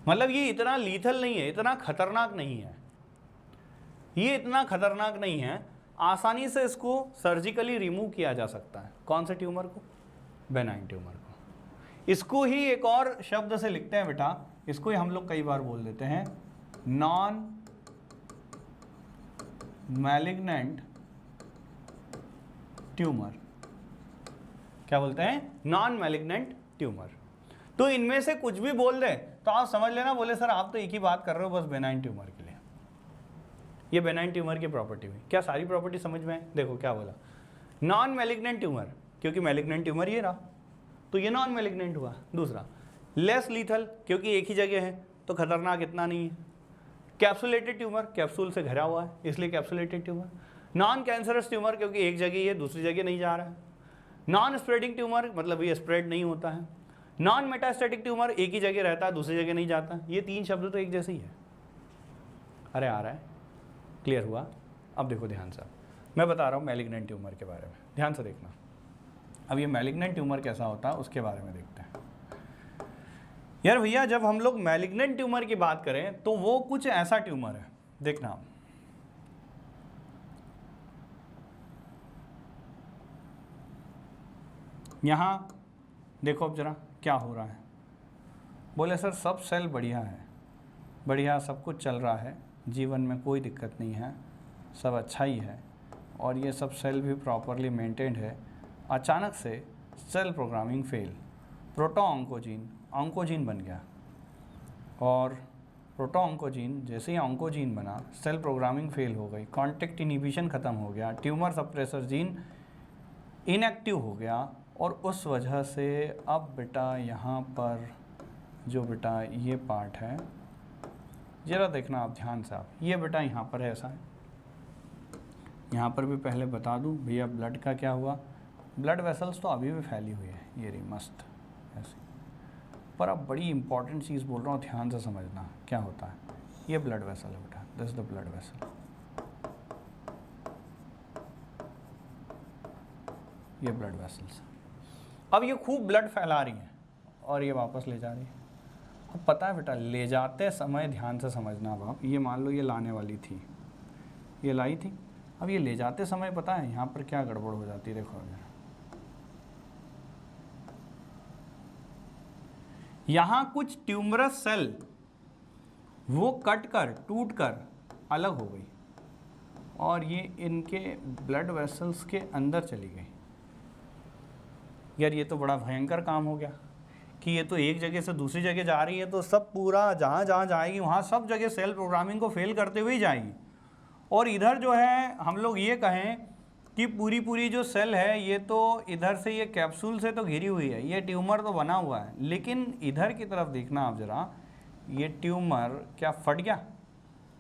मतलब ये इतना लीथल नहीं है, इतना खतरनाक नहीं है, ये इतना खतरनाक नहीं है, आसानी से इसको सर्जिकली रिमूव किया जा सकता है। कौन से ट्यूमर को? बेनाइन ट्यूमर को। इसको ही एक और शब्द से लिखते हैं बेटा, इसको ही हम लोग कई बार बोल देते हैं नॉन मैलिग्नेंट ट्यूमर। क्या बोलते हैं? Non malignant tumour. तो इनमें से कुछ भी बोल दे तो आप समझ लेना, बोले सर आप तो एक ही बात कर रहे हो बस बेनाइन ट्यूमर के लिए। ये बेनाइन ट्यूमर की प्रॉपर्टी हुई। क्या सारी प्रॉपर्टी समझ में है? देखो क्या बोला, नॉन मैलिग्नेंट ट्यूमर, क्योंकि मैलिग्नेंट ट्यूमर ये रहा, तो ये नॉन मैलिग्नेंट हुआ। दूसरा, लेस लीथल, क्योंकि एक ही जगह है तो खतरनाक इतना नहीं है। कैप्सुलेटेड ट्यूमर, कैप्सूल से घिरा हुआ है इसलिए capsulated tumour. Non cancerous tumour, क्योंकि एक जगह ही है दूसरी जगह नहीं जा रहा है। नॉन स्प्रेडिंग ट्यूमर, मतलब ये स्प्रेड नहीं होता है। नॉन मेटास्टैटिक ट्यूमर, एक ही जगह रहता है दूसरी जगह नहीं जाता। ये तीन शब्द तो एक जैसे ही है। अरे आ रहा है, क्लियर हुआ? अब देखो ध्यान से, मैं बता रहा हूँ मैलिग्नेंट ट्यूमर के बारे में, ध्यान से देखना। अब ये मैलिग्नेंट ट्यूमर कैसा होता है उसके बारे में देखते हैं। यार भैया, जब हम लोग मैलिग्नेंट ट्यूमर की बात करें तो वो कुछ ऐसा ट्यूमर है, देखना यहाँ देखो, अब जरा क्या हो रहा है। बोले सर सब सेल बढ़िया है, बढ़िया सब कुछ चल रहा है, जीवन में कोई दिक्कत नहीं है, सब अच्छा ही है, और ये सब सेल भी प्रॉपरली मेंटेन्ड है। अचानक से cell programming fail, proto oncogene बन गया, और प्रोटो ऑन्कोजीन जैसे ही ऑन्कोजीन बना, सेल प्रोग्रामिंग फेल हो गई, कॉन्टेक्ट इनिबिशन ख़त्म हो गया, ट्यूमर सप्रेसर जीन इनएक्टिव हो गया, और उस वजह से अब बेटा यहाँ पर जो बेटा ये पार्ट है, ज़रा देखना आप ध्यान से, आप ये बेटा यहाँ पर है, ऐसा है। यहाँ पर भी पहले बता दूँ भैया ब्लड का क्या हुआ, ब्लड वेसल्स तो अभी भी फैली हुई है, ये रही मस्त ऐसी। पर अब बड़ी इंपॉर्टेंट चीज़ बोल रहा हूँ, ध्यान से समझना क्या होता है। ये ब्लड वेसल है बेटा, this is the blood vessel, ये ब्लड वेसल्स। अब ये खूब ब्लड फैला रही है और ये वापस ले जा रही है। अब पता है बेटा, ले जाते समय ध्यान से समझना। अब आप ये मान लो ये लाने वाली थी, ये लाई थी, अब ये ले जाते समय पता है यहाँ पर क्या गड़बड़ हो जाती है। देखो यहाँ कुछ ट्यूमरस सेल वो कट कर टूट कर अलग हो गई और ये इनके ब्लड वेसल्स के अंदर चली गई। यार ये तो बड़ा भयंकर काम हो गया कि ये तो एक जगह से दूसरी जगह जा रही है, तो सब पूरा जहाँ जहाँ जाएगी वहाँ सब जगह सेल प्रोग्रामिंग को फेल करते हुए ही जाएगी। और इधर जो है हम लोग ये कहें कि पूरी पूरी जो सेल है ये तो इधर से ये कैप्सूल से तो घिरी हुई है, ये ट्यूमर तो बना हुआ है, लेकिन इधर की तरफ देखना आप ज़रा, ये ट्यूमर क्या फट गया?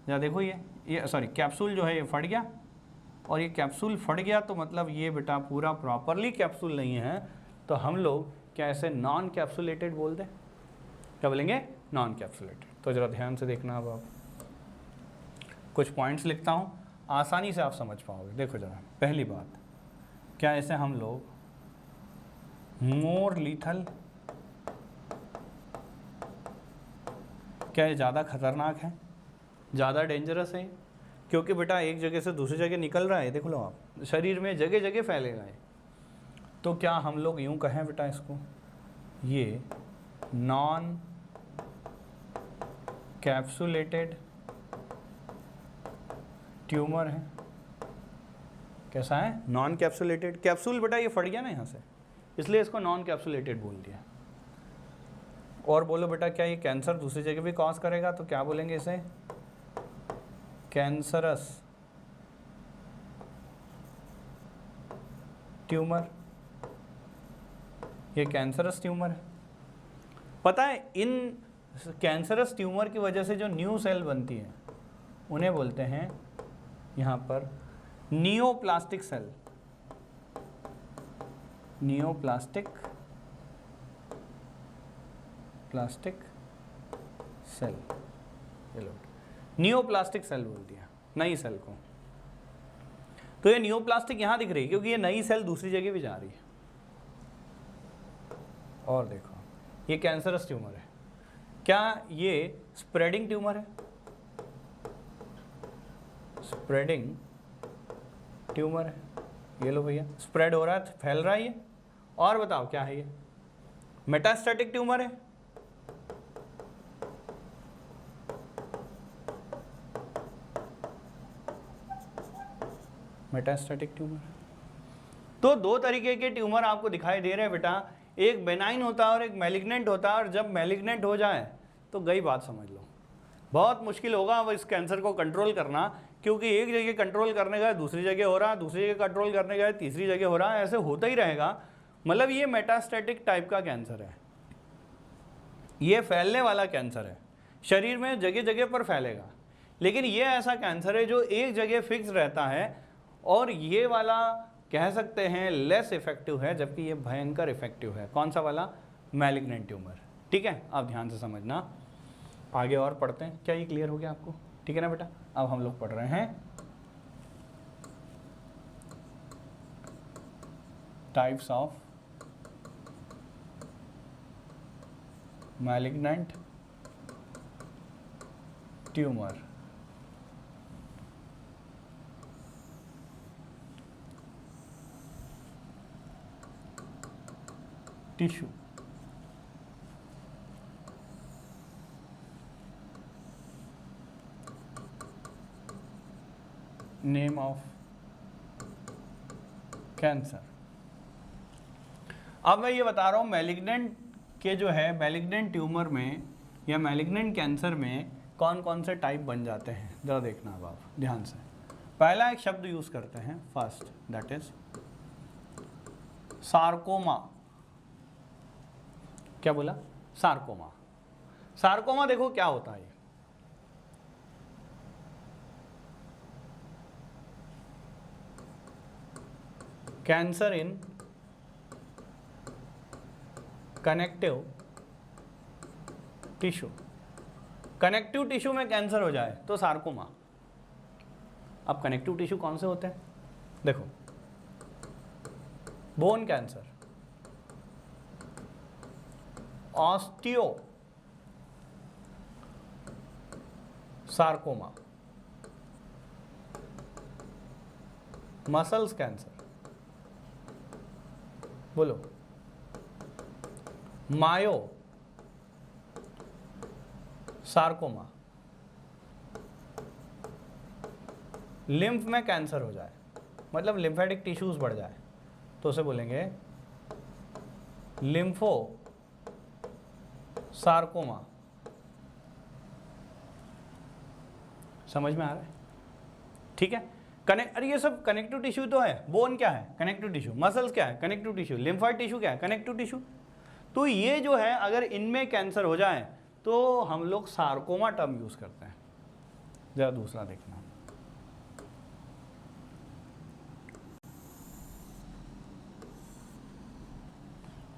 जरा देखो, ये सॉरी कैप्सूल जो है ये फट गया, और ये कैप्सूल फट गया तो मतलब ये बेटा पूरा प्रॉपरली कैप्सूल नहीं है, तो हम लोग क्या ऐसे नॉन कैप्सुलेटेड बोलते हैं? क्या बोलेंगे? Non capsulated. तो ज़रा ध्यान से देखना, अब आप कुछ पॉइंट्स लिखता हूँ, आसानी से आप समझ पाओगे। देखो ज़रा, पहली बात, क्या ऐसे हम लोग मोर लीथल, क्या ये ज़्यादा खतरनाक है, ज़्यादा डेंजरस है? क्योंकि बेटा एक जगह से दूसरी जगह निकल रहा है, देख लो आप, शरीर में जगह जगह फैलेगा है। तो क्या हम लोग यूँ कहें बेटा इसको, ये नॉन कैप्सुलेटेड ट्यूमर है? कैसा है? Non capsulated. कैप्सूल बेटा ये फट गया ना यहाँ से, इसलिए इसको नॉन कैप्सुलेटेड बोल दिया। और बोलो बेटा, क्या ये कैंसर दूसरी जगह भी कॉज करेगा? तो क्या बोलेंगे इसे? Cancerous tumour. ये कैंसरस ट्यूमर है। पता है, इन कैंसरस ट्यूमर की वजह से जो न्यू सेल बनती है उन्हें बोलते हैं यहाँ पर neoplastic cell. Neoplastic cell, neoplastic cell बोल दिया नई सेल को। तो ये नियोप्लास्टिक यहां दिख रही है क्योंकि ये नई सेल दूसरी जगह भी जा रही है। और देखो, ये कैंसरस ट्यूमर है। क्या ये स्प्रेडिंग ट्यूमर है? स्प्रेडिंग ट्यूमर है। ये लो भैया, स्प्रेड हो रहा है, फैल रहा है ये। और बताओ क्या है ये? मेटास्टैटिक ट्यूमर है। Metastatic tumour. तो दो तरीके के ट्यूमर आपको दिखाई दे रहे हैं बेटा, एक बेनाइन होता है और एक मैलिग्नेंट होता है। और जब मैलिग्नेंट हो जाए तो गई बात, समझ लो बहुत मुश्किल होगा अब इस कैंसर को कंट्रोल करना, क्योंकि एक जगह कंट्रोल करने का दूसरी जगह हो रहा है, दूसरी जगह कंट्रोल करने का तीसरी जगह हो रहा है, ऐसे होता ही रहेगा। मतलब ये मेटास्टैटिक टाइप का कैंसर है, ये फैलने वाला कैंसर है, शरीर में जगह जगह पर फैलेगा। लेकिन ये ऐसा कैंसर है जो एक जगह फिक्स रहता है, और ये वाला कह सकते हैं लेस इफेक्टिव है, जबकि ये भयंकर इफेक्टिव है। कौन सा वाला? Malignant tumour. ठीक है, आप ध्यान से समझना। आगे और पढ़ते हैं। क्या ये क्लियर हो गया आपको? ठीक है ना बेटा। अब हम लोग पढ़ रहे हैं types of malignant tumour. Tissue. Name of cancer. अब मैं ये बता रहा हूँ मैलिग्नेंट के जो है, मैलिग्नेंट ट्यूमर में या मैलिग्नेंट कैंसर में कौन कौन से टाइप बन जाते हैं। जरा देखना अब आप ध्यान से। पहला एक शब्द यूज करते हैं फर्स्ट, दैट इज सार्कोमा। क्या बोला? सार्कोमा। सार्कोमा देखो क्या होता है। Cancer in connective tissue. Connective tissue में कैंसर हो जाए तो सार्कोमा। अब कनेक्टिव टिश्यू कौन से होते हैं? देखो, bone cancer, osteo sarcoma, muscles cancer, बोलो, मायो सार्कोमा। लिम्फ में कैंसर हो जाए, मतलब लिम्फेटिक टिश्यूज बढ़ जाए, तो उसे बोलेंगे लिम्फो सार्कोमा। समझ में आ रहा है? ठीक है। कनेक्ट, अरे ये सब कनेक्टिव टिश्यू तो है। बोन क्या है? Connective tissue. मसल्स क्या है? Connective tissue. लिम्फॉइड टिश्यू क्या है? Connective tissue. तो ये जो है अगर इनमें कैंसर हो जाए तो हम लोग सार्कोमा टर्म यूज करते हैं। जरा दूसरा देखना,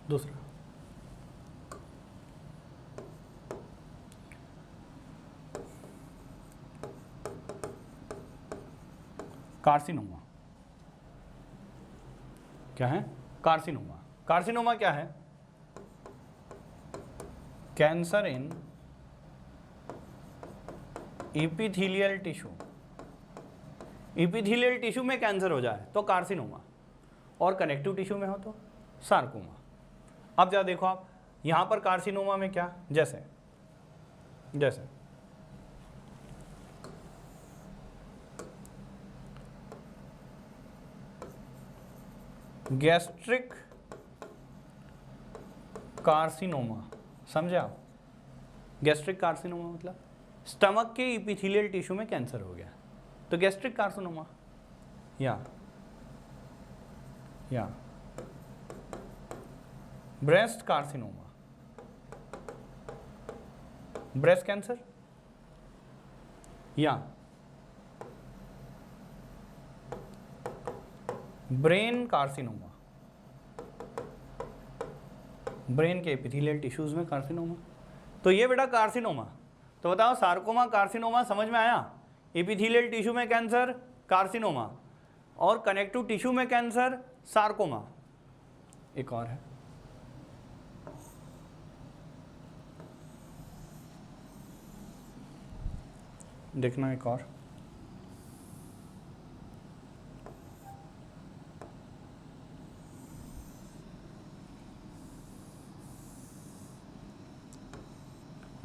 दूसरा कार्सिनोमा। क्या है? कार्सिनोमा। कार्सिनोमा क्या है? Cancer in epithelial tissue. Epithelial tissue में कैंसर हो जाए तो कार्सिनोमा, और कनेक्टिव टिश्यू में हो तो सार्कोमा। अब जरा देखो आप यहां पर कार्सिनोमा में क्या, जैसे जैसे गैस्ट्रिक कार्सिनोमा, समझे आप? गैस्ट्रिक कार्सिनोमा मतलब स्टमक के एपिथेलियल टिश्यू में कैंसर हो गया तो गैस्ट्रिक कार्सिनोमा। या ब्रेस्ट कार्सिनोमा, ब्रेस्ट कैंसर। या ब्रेन कार्सिनोमा, ब्रेन के एपिथेलियल टिश्यूज में कार्सिनोमा। तो ये बेटा कार्सिनोमा। तो बताओ सार्कोमा, कार्सिनोमा समझ में आया? एपिथेलियल टिश्यू में कैंसर कार्सिनोमा, और कनेक्टिव टिश्यू में कैंसर सार्कोमा। एक और है, देखना एक और,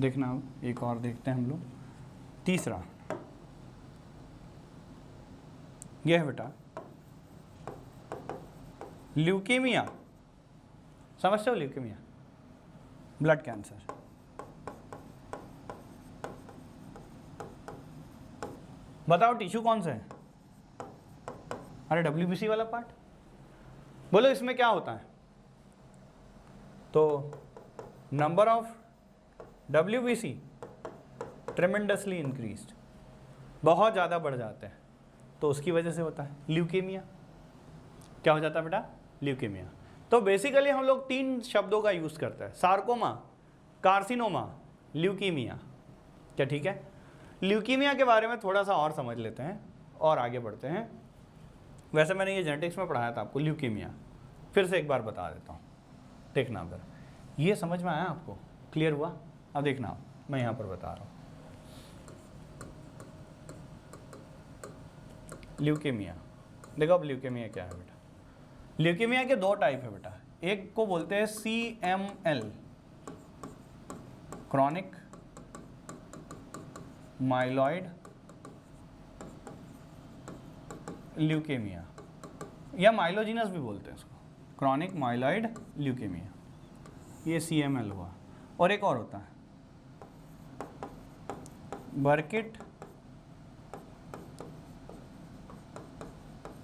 देखना अब एक और देखते हैं हम लोग। तीसरा यह है बेटा ल्यूकेमिया। समझते हो ल्यूकेमिया? Blood cancer. बताओ टिश्यू कौन सा है? अरे WBC वाला पार्ट। बोलो इसमें क्या होता है? तो number of WBC tremendously increased, बहुत ज़्यादा बढ़ जाते हैं, तो उसकी वजह से होता है ल्यूकेमिया। क्या हो जाता है बेटा? ल्यूकेमिया। तो बेसिकली हम लोग 3 शब्दों का यूज़ करते हैं, सार्कोमा, कार्सिनोमा, ल्यूकीमिया। क्या ठीक है? ल्यूकीमिया के बारे में थोड़ा सा और समझ लेते हैं और आगे बढ़ते हैं। वैसे मैंने ये जेनेटिक्स में पढ़ाया था आपको ल्यूकीमिया, फिर से एक बार बता देता हूँ, देखना अगर ये समझ में आया आपको, क्लियर हुआ? अब देखना मैं यहाँ पर बता रहा हूँ। ल्यूकेमिया, देखो अब ल्यूकेमिया क्या है बेटा? ल्यूकेमिया के 2 टाइप है बेटा। एक को बोलते हैं CML, क्रॉनिक माइलॉइड ल्यूकेमिया, या माइलोजिनस भी बोलते हैं इसको, क्रॉनिक माइलॉइड ल्यूकेमिया, ये CML हुआ। और एक और होता है बर्किट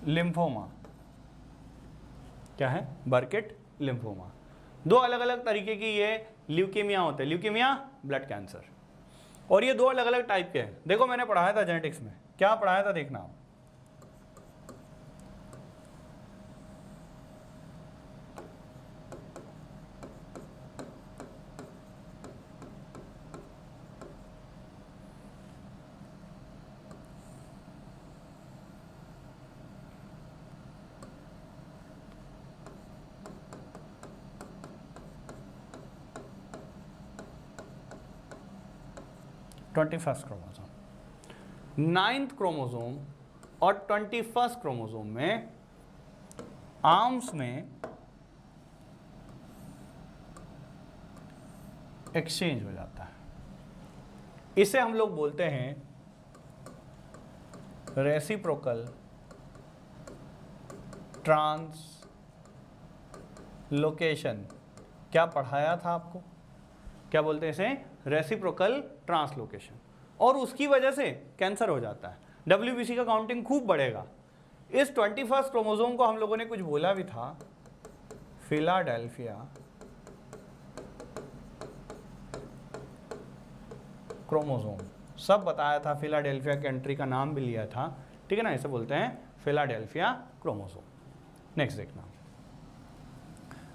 लिम्फोमा। क्या है? बर्किट लिम्फोमा। 2 अलग अलग तरीके की ये ल्यूकेमिया होते हैं। ल्यूकेमिया ब्लड कैंसर, और ये 2 अलग अलग टाइप के हैं। देखो मैंने पढ़ाया था जेनेटिक्स में, क्या पढ़ाया था देखना आप। फर्स्ट क्रोमोसोम, 9th क्रोमोसोम और 21st क्रोमोसोम में आर्म्स में एक्सचेंज हो जाता है। इसे हम लोग बोलते हैं रेसिप्रोकल ट्रांसलोकेशन। क्या पढ़ाया था आपको? क्या बोलते हैं इसे, रेसिप्रोकल ट्रांसलोकेशन, और उसकी वजह से कैंसर हो जाता है। WBC का काउंटिंग खूब बढ़ेगा। इस 21st क्रोमोसोम को हम लोगों ने कुछ बोला भी था, फिलाडेल्फिया क्रोमोसोम, सब बताया था, फिलाडेल्फिया कंट्री का नाम भी लिया था, ठीक है ना, इसे बोलते हैं फिलाडेल्फिया क्रोमोसोम। नेक्स्ट देखना,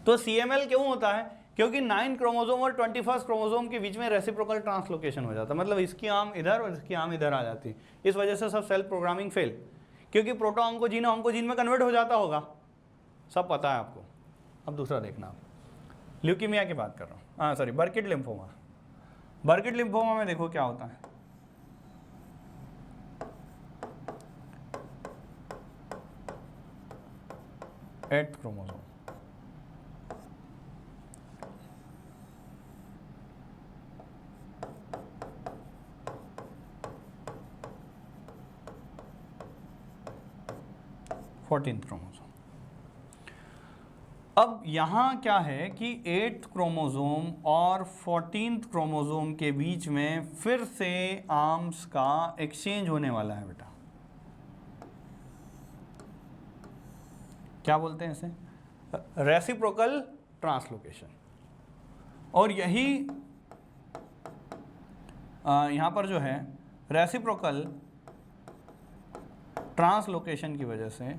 तो CML क्यों होता है, क्योंकि 9 क्रोमोसोम और 21st क्रोमोसोम के बीच में रेसिप्रोकल ट्रांसलोकेशन हो जाता है, मतलब इसकी आर्म इधर और इसकी आर्म इधर आ जाती है, इस वजह से सब सेल प्रोग्रामिंग फेल, क्योंकि प्रोटो ऑन्कोजीन ऑन्कोजीन में कन्वर्ट हो जाता होगा, सब पता है आपको। अब दूसरा देखना, आप ल्यूकीमिया की बात कर रहा हूँ, हाँ सॉरी, बर्किट लिम्फोमा। बर्किट लिम्फोमा में देखो क्या होता है, एट क्रोमोसोम, क्रोमोसोम। अब यहाँ क्या है कि 8th क्रोमोसोम और 14th क्रोमोसोम के बीच में फिर से आर्म्स का एक्सचेंज होने वाला है बेटा, क्या बोलते हैं इसे, रेसिप्रोकल ट्रांसलोकेशन। और यही यहाँ पर जो है रेसिप्रोकल ट्रांसलोकेशन की वजह से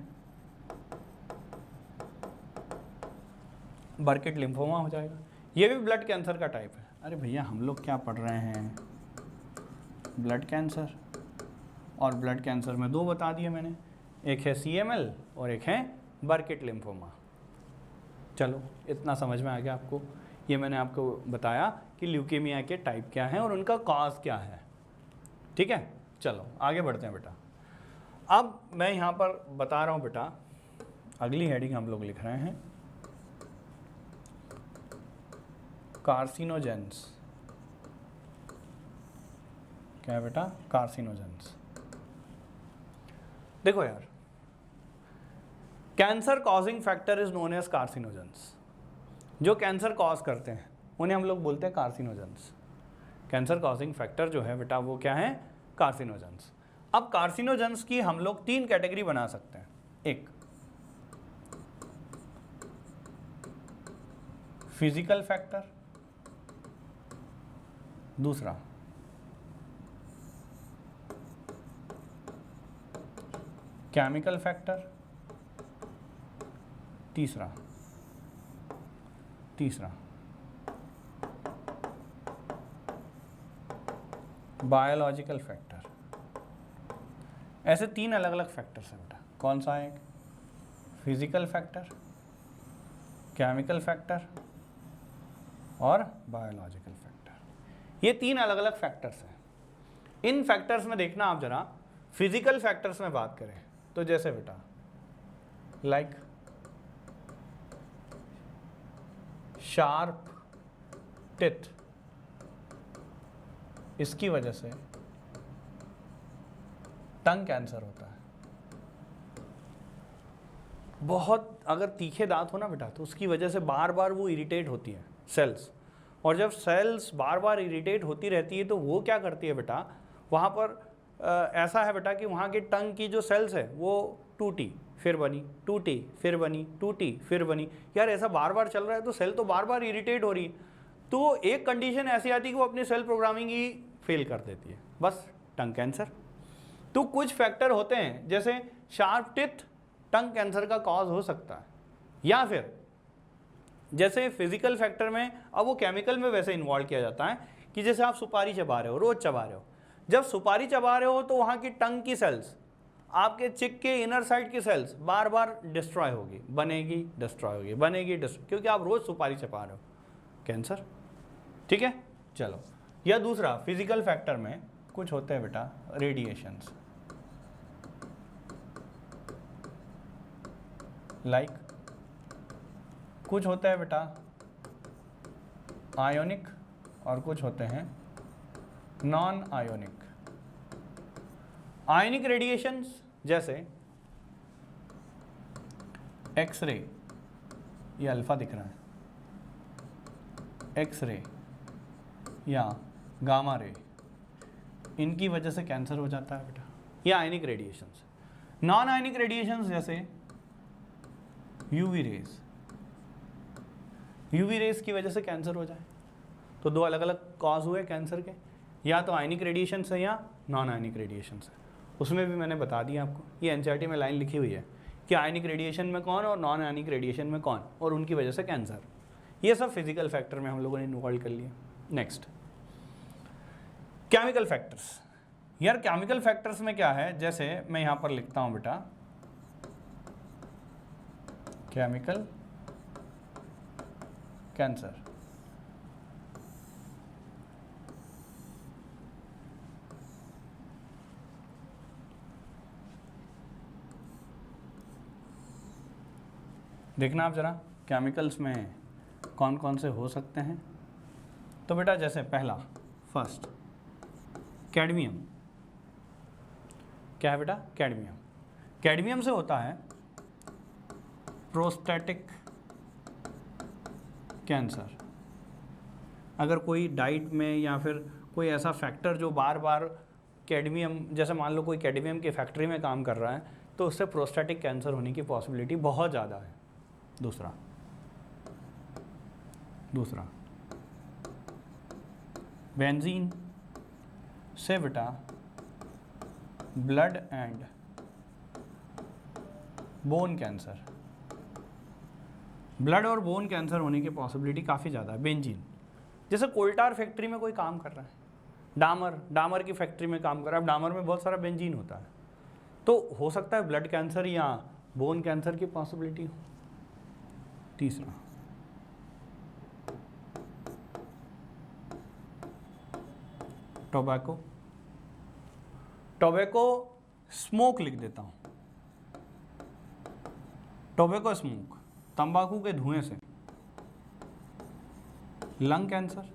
बर्किट लिम्फोमा हो जाएगा। ये भी ब्लड कैंसर का टाइप है। अरे भैया हम लोग क्या पढ़ रहे हैं, ब्लड कैंसर, और ब्लड कैंसर में 2 बता दिए मैंने, एक है CML और एक है बर्किट लिम्फोमा। चलो इतना समझ में आ गया आपको, ये मैंने आपको बताया कि ल्यूकेमिया के टाइप क्या हैं और उनका कॉज क्या है, ठीक है। चलो आगे बढ़ते हैं बेटा। अब मैं यहाँ पर बता रहा हूँ बेटा, अगली हेडिंग हम लोग लिख रहे हैं कार्सिनोजेंस। क्या है बेटा, कार्सिनोजेंस। देखो यार, cancer causing factor is known as carcinogens. जो कैंसर कॉज करते हैं उन्हें हम लोग बोलते हैं कार्सिनोजेंस। कैंसर कॉजिंग फैक्टर जो है बेटा वो क्या है, कार्सिनोजेंस। अब कार्सिनोजेंस की हम लोग 3 कैटेगरी बना सकते हैं। एक फिजिकल फैक्टर, दूसरा केमिकल फैक्टर, तीसरा बायोलॉजिकल फैक्टर। ऐसे 3 अलग अलग फैक्टर्स हैं बेटा। कौन सा है, फिजिकल फैक्टर, केमिकल फैक्टर और बायोलॉजिकल फैक्टर। ये 3 अलग अलग फैक्टर्स हैं। इन फैक्टर्स में देखना आप जरा, फिजिकल फैक्टर्स में बात करें तो जैसे बेटा लाइक शार्प टिथ, इसकी वजह से टंग कैंसर होता है। बहुत अगर तीखे दांत हो ना बेटा तो उसकी वजह से बार बार वो इरिटेट होती है सेल्स, और जब सेल्स बार बार इरिटेट होती रहती है तो वो क्या करती है बेटा, वहाँ पर ऐसा है बेटा कि वहाँ के टंग की जो सेल्स है वो टूटी फिर बनी, टूटी फिर बनी, टूटी फिर बनी। यार ऐसा बार बार चल रहा है तो सेल तो बार बार इरिटेट हो रही है, तो एक कंडीशन ऐसी आती है कि वो अपनी सेल प्रोग्रामिंग ही फेल कर देती है, बस टंग कैंसर। तो कुछ फैक्टर होते हैं जैसे शार्प टिथ टंग कैंसर का कॉज हो सकता है, या फिर जैसे फिजिकल फैक्टर में, अब वो केमिकल में वैसे इन्वॉल्व किया जाता है कि जैसे आप सुपारी चबा रहे हो, रोज चबा रहे हो, जब सुपारी चबा रहे हो तो वहाँ की टंग की सेल्स, आपके चिक के इनर साइड की सेल्स बार बार डिस्ट्रॉय होगी, बनेगी डिस्ट्रॉय होगी, बनेगी डिस्ट्रॉय, क्योंकि आप रोज सुपारी चबा रहे हो, कैंसर, ठीक है। चलो, या दूसरा फिजिकल फैक्टर में कुछ होते हैं बेटा रेडिएशंस, लाइक कुछ होता है बेटा आयोनिक और कुछ होते हैं नॉन आयोनिक। आयोनिक रेडिएशंस जैसे एक्सरे, ये अल्फा दिख रहा है, एक्सरे, या गामा रे, इनकी वजह से कैंसर हो जाता है बेटा, या आयनिक रेडिएशंस। नॉन आयनिक रेडिएशंस जैसे यूवी रेज, यूवी रेज की वजह से कैंसर हो जाए, तो दो अलग अलग कॉज हुए कैंसर के, या तो आयनिक रेडिएशन से या नॉन आयनिक रेडिएशन से। उसमें भी मैंने बता दिया आपको, ये एनसीईआरटी में लाइन लिखी हुई है कि आयनिक रेडिएशन में कौन और नॉन आयनिक रेडिएशन में कौन, और उनकी वजह से कैंसर। ये सब फिजिकल फैक्टर में हम लोगों ने इन्वॉल्व कर लिया। Next, chemical factors. यार केमिकल फैक्टर्स में क्या है, जैसे मैं यहां पर लिखता हूं बेटा, केमिकल कैंसर। देखना आप जरा केमिकल्स में कौन कौन से हो सकते हैं। तो बेटा जैसे पहला, फर्स्ट, कैडमियम। क्या है बेटा? कैडमियम। कैडमियम से होता है प्रोस्टेटिक कैंसर। अगर कोई डाइट में या फिर कोई ऐसा फैक्टर जो बार बार कैडमियम, जैसे मान लो कोई कैडमियम की फैक्ट्री में काम कर रहा है, तो उससे प्रोस्टेटिक कैंसर होने की पॉसिबिलिटी बहुत ज़्यादा है। दूसरा बेंजीन से बेटा blood and bone cancer, blood और बोन कैंसर होने की पॉसिबिलिटी काफ़ी ज़्यादा है। बेंजीन, जैसे कोल्टार फैक्ट्री में कोई काम कर रहा है, डामर की फैक्ट्री में काम कर रहा है, डामर में बहुत सारा बेंजीन होता है, तो हो सकता है ब्लड कैंसर या बोन कैंसर की पॉसिबिलिटी हो। तीसरा, टोबैको। टोबैको स्मोक लिख देता हूं, टोबैको स्मोक, तंबाकू के धुएं से लंग कैंसर,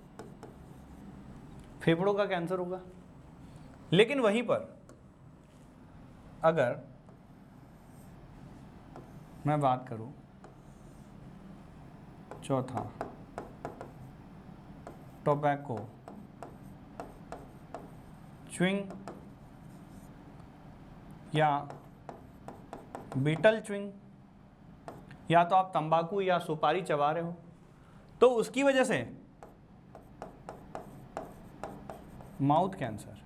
फेफड़ों का कैंसर होगा। लेकिन वहीं पर अगर मैं बात करूं, चौथा टोबैको च्युइंग या बीटल च्युइंग, या तो आप तंबाकू या सुपारी चबा रहे हो, तो उसकी वजह से माउथ कैंसर।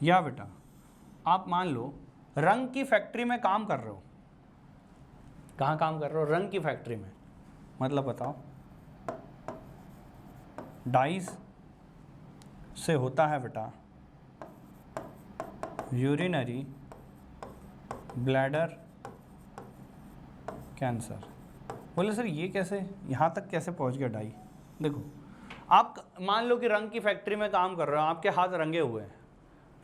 या बेटा आप मान लो रंग की फैक्ट्री में काम कर रहे हो, कहाँ काम कर रहे हो? रंग की फैक्ट्री में, मतलब बताओ, डाइज से होता है बेटा यूरिनरी ब्लैडर कैंसर। बोले सर ये कैसे, यहाँ तक कैसे पहुँच गया डाई? देखो, आप मान लो कि रंग की फैक्ट्री में काम कर रहे हो, आपके हाथ रंगे हुए हैं,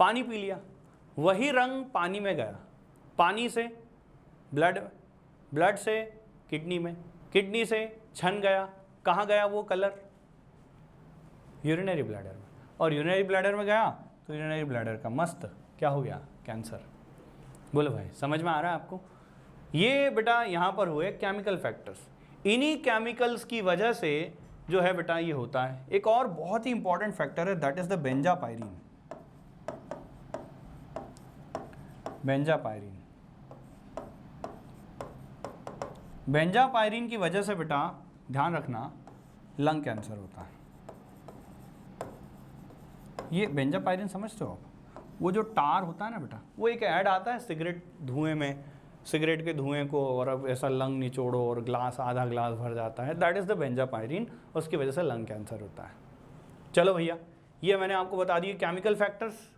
पानी पी लिया, वही रंग पानी में गया, पानी से ब्लड से किडनी में, किडनी से छन गया, कहाँ गया वो कलर? यूरिनरी ब्लैडर में, और यूरिनरी ब्लैडर में गया तो यूरिनरी ब्लैडर का मस्त क्या हो गया? कैंसर। बोलो भाई समझ में आ रहा है आपको? ये बेटा यहाँ पर हुए केमिकल फैक्टर्स, इन्हीं केमिकल्स की वजह से जो है बेटा ये होता है। एक और बहुत ही इंपॉर्टेंट फैक्टर है, दैट इज द बेंजापायरीन। बेंजापायरीन, बेंजापायरीन की वजह से बेटा ध्यान रखना लंग कैंसर होता है। ये बेंजापायरीन समझते हो आप? वो जो टार होता है ना बेटा, वो एक ऐड आता है सिगरेट धुएं में, सिगरेट के धुएं को और अब ऐसा लंग निचोड़ो और ग्लास, आधा ग्लास भर जाता है, दैट इज़ द बेंजापायरीन, उसकी वजह से लंग कैंसर होता है। चलो भैया, ये मैंने आपको बता दिए केमिकल फैक्टर्स।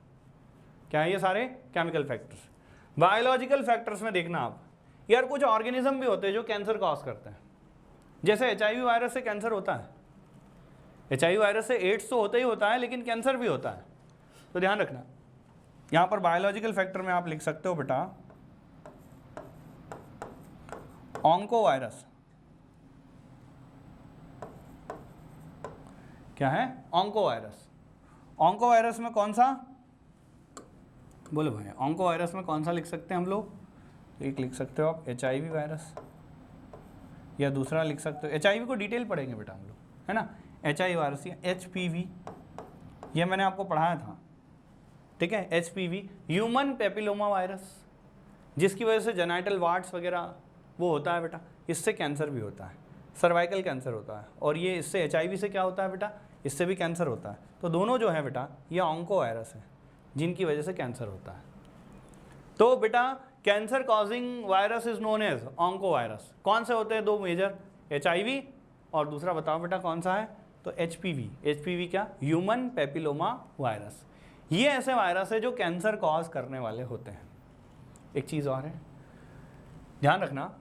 क्या है ये सारे? Chemical factors. बायोलॉजिकल फैक्टर्स में देखना आप, यार कुछ ऑर्गेनिज्म भी होते हैं जो कैंसर कॉज करते हैं। जैसे HIV वायरस से कैंसर होता है, HIV वायरस से एड्स तो होता ही होता है, लेकिन कैंसर भी होता है, तो ध्यान रखना। यहाँ पर बायोलॉजिकल फैक्टर में आप लिख सकते हो बेटा ऑन्को वायरस। क्या है? Onco virus. ऑन्को वायरस में कौन सा? बोलो भाई, ऑन्को वायरस में कौन सा लिख सकते हैं हम लोग? एक लिख सकते हो आप HIV वायरस, या दूसरा लिख सकते हो, HIV को डिटेल पढ़ेंगे बेटा हम लोग, है ना। HIV वायरस, HPV, ये मैंने आपको पढ़ाया था, ठीक है। HPV ह्यूमन पेपिलोमा वायरस, जिसकी वजह से जेनाइटल वार्ड्स वगैरह वो होता है बेटा, इससे कैंसर भी होता है, सर्वाइकल कैंसर होता है, और ये इससे HIV से क्या होता है बेटा, इससे भी कैंसर होता है। तो दोनों जो है बेटा ये ऑन्को वायरस है जिनकी वजह से कैंसर होता है। तो बेटा cancer causing virus is known as onco virus. कौन से होते हैं दो मेजर, HIV और दूसरा बताओ बेटा कौन सा है, तो HPV। HPV क्या, ह्यूमन पेपिलोमा वायरस। ये ऐसे वायरस है जो कैंसर कॉज करने वाले होते हैं। एक चीज़ और है, ध्यान रखना,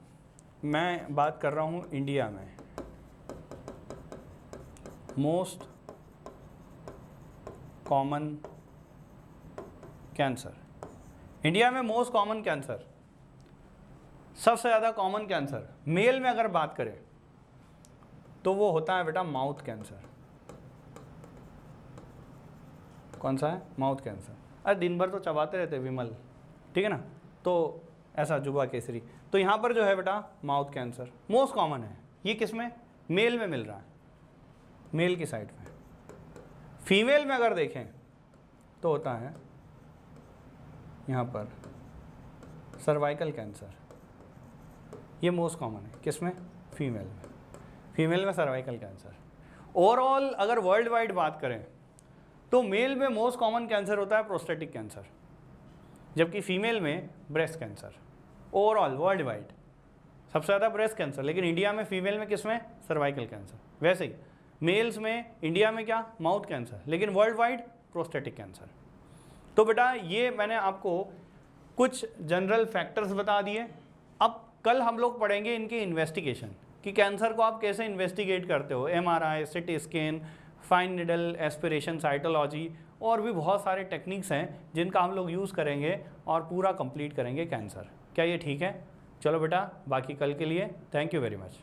मैं बात कर रहा हूँ इंडिया में मोस्ट कॉमन कैंसर, इंडिया में मोस्ट कॉमन कैंसर, सबसे ज़्यादा कॉमन कैंसर मेल में अगर बात करें तो वो होता है बेटा माउथ कैंसर। कौन सा है, माउथ कैंसर। अरे दिन भर तो चबाते रहते विमल, ठीक है ना, तो ऐसा जुबा केसरी। तो यहाँ पर जो है बेटा माउथ कैंसर मोस्ट कॉमन है। ये किस में, मेल में मिल रहा है, मेल की साइड में। फीमेल में अगर देखें तो होता है यहाँ पर सर्वाइकल कैंसर, ये मोस्ट कॉमन है किस में, फीमेल में। फीमेल में सर्वाइकल कैंसर। ओवरऑल अगर वर्ल्ड वाइड बात करें तो मेल में मोस्ट कॉमन कैंसर होता है प्रोस्टेटिक कैंसर, जबकि फीमेल में breast cancer. Overall world wide सबसे ज़्यादा ब्रेस्ट कैंसर, लेकिन इंडिया में फीमेल में किस में, सर्वाइकल कैंसर। वैसे ही मेल्स में इंडिया में क्या, माउथ कैंसर, लेकिन वर्ल्ड वाइड प्रोस्टेटिक कैंसर। तो बेटा ये मैंने आपको कुछ जनरल फैक्टर्स बता दिए। अब कल हम लोग पढ़ेंगे इनके इन्वेस्टिगेशन, कि कैंसर को आप कैसे इन्वेस्टिगेट करते हो, MRI, CT scan, fine needle aspiration, cytology, और भी बहुत सारे टेक्निक्स हैं जिनका हम लोग यूज़ करेंगे और पूरा कंप्लीट करेंगे कैंसर। क्या ये ठीक है? चलो बेटा, बाकी कल के लिए थैंक यू वेरी मच।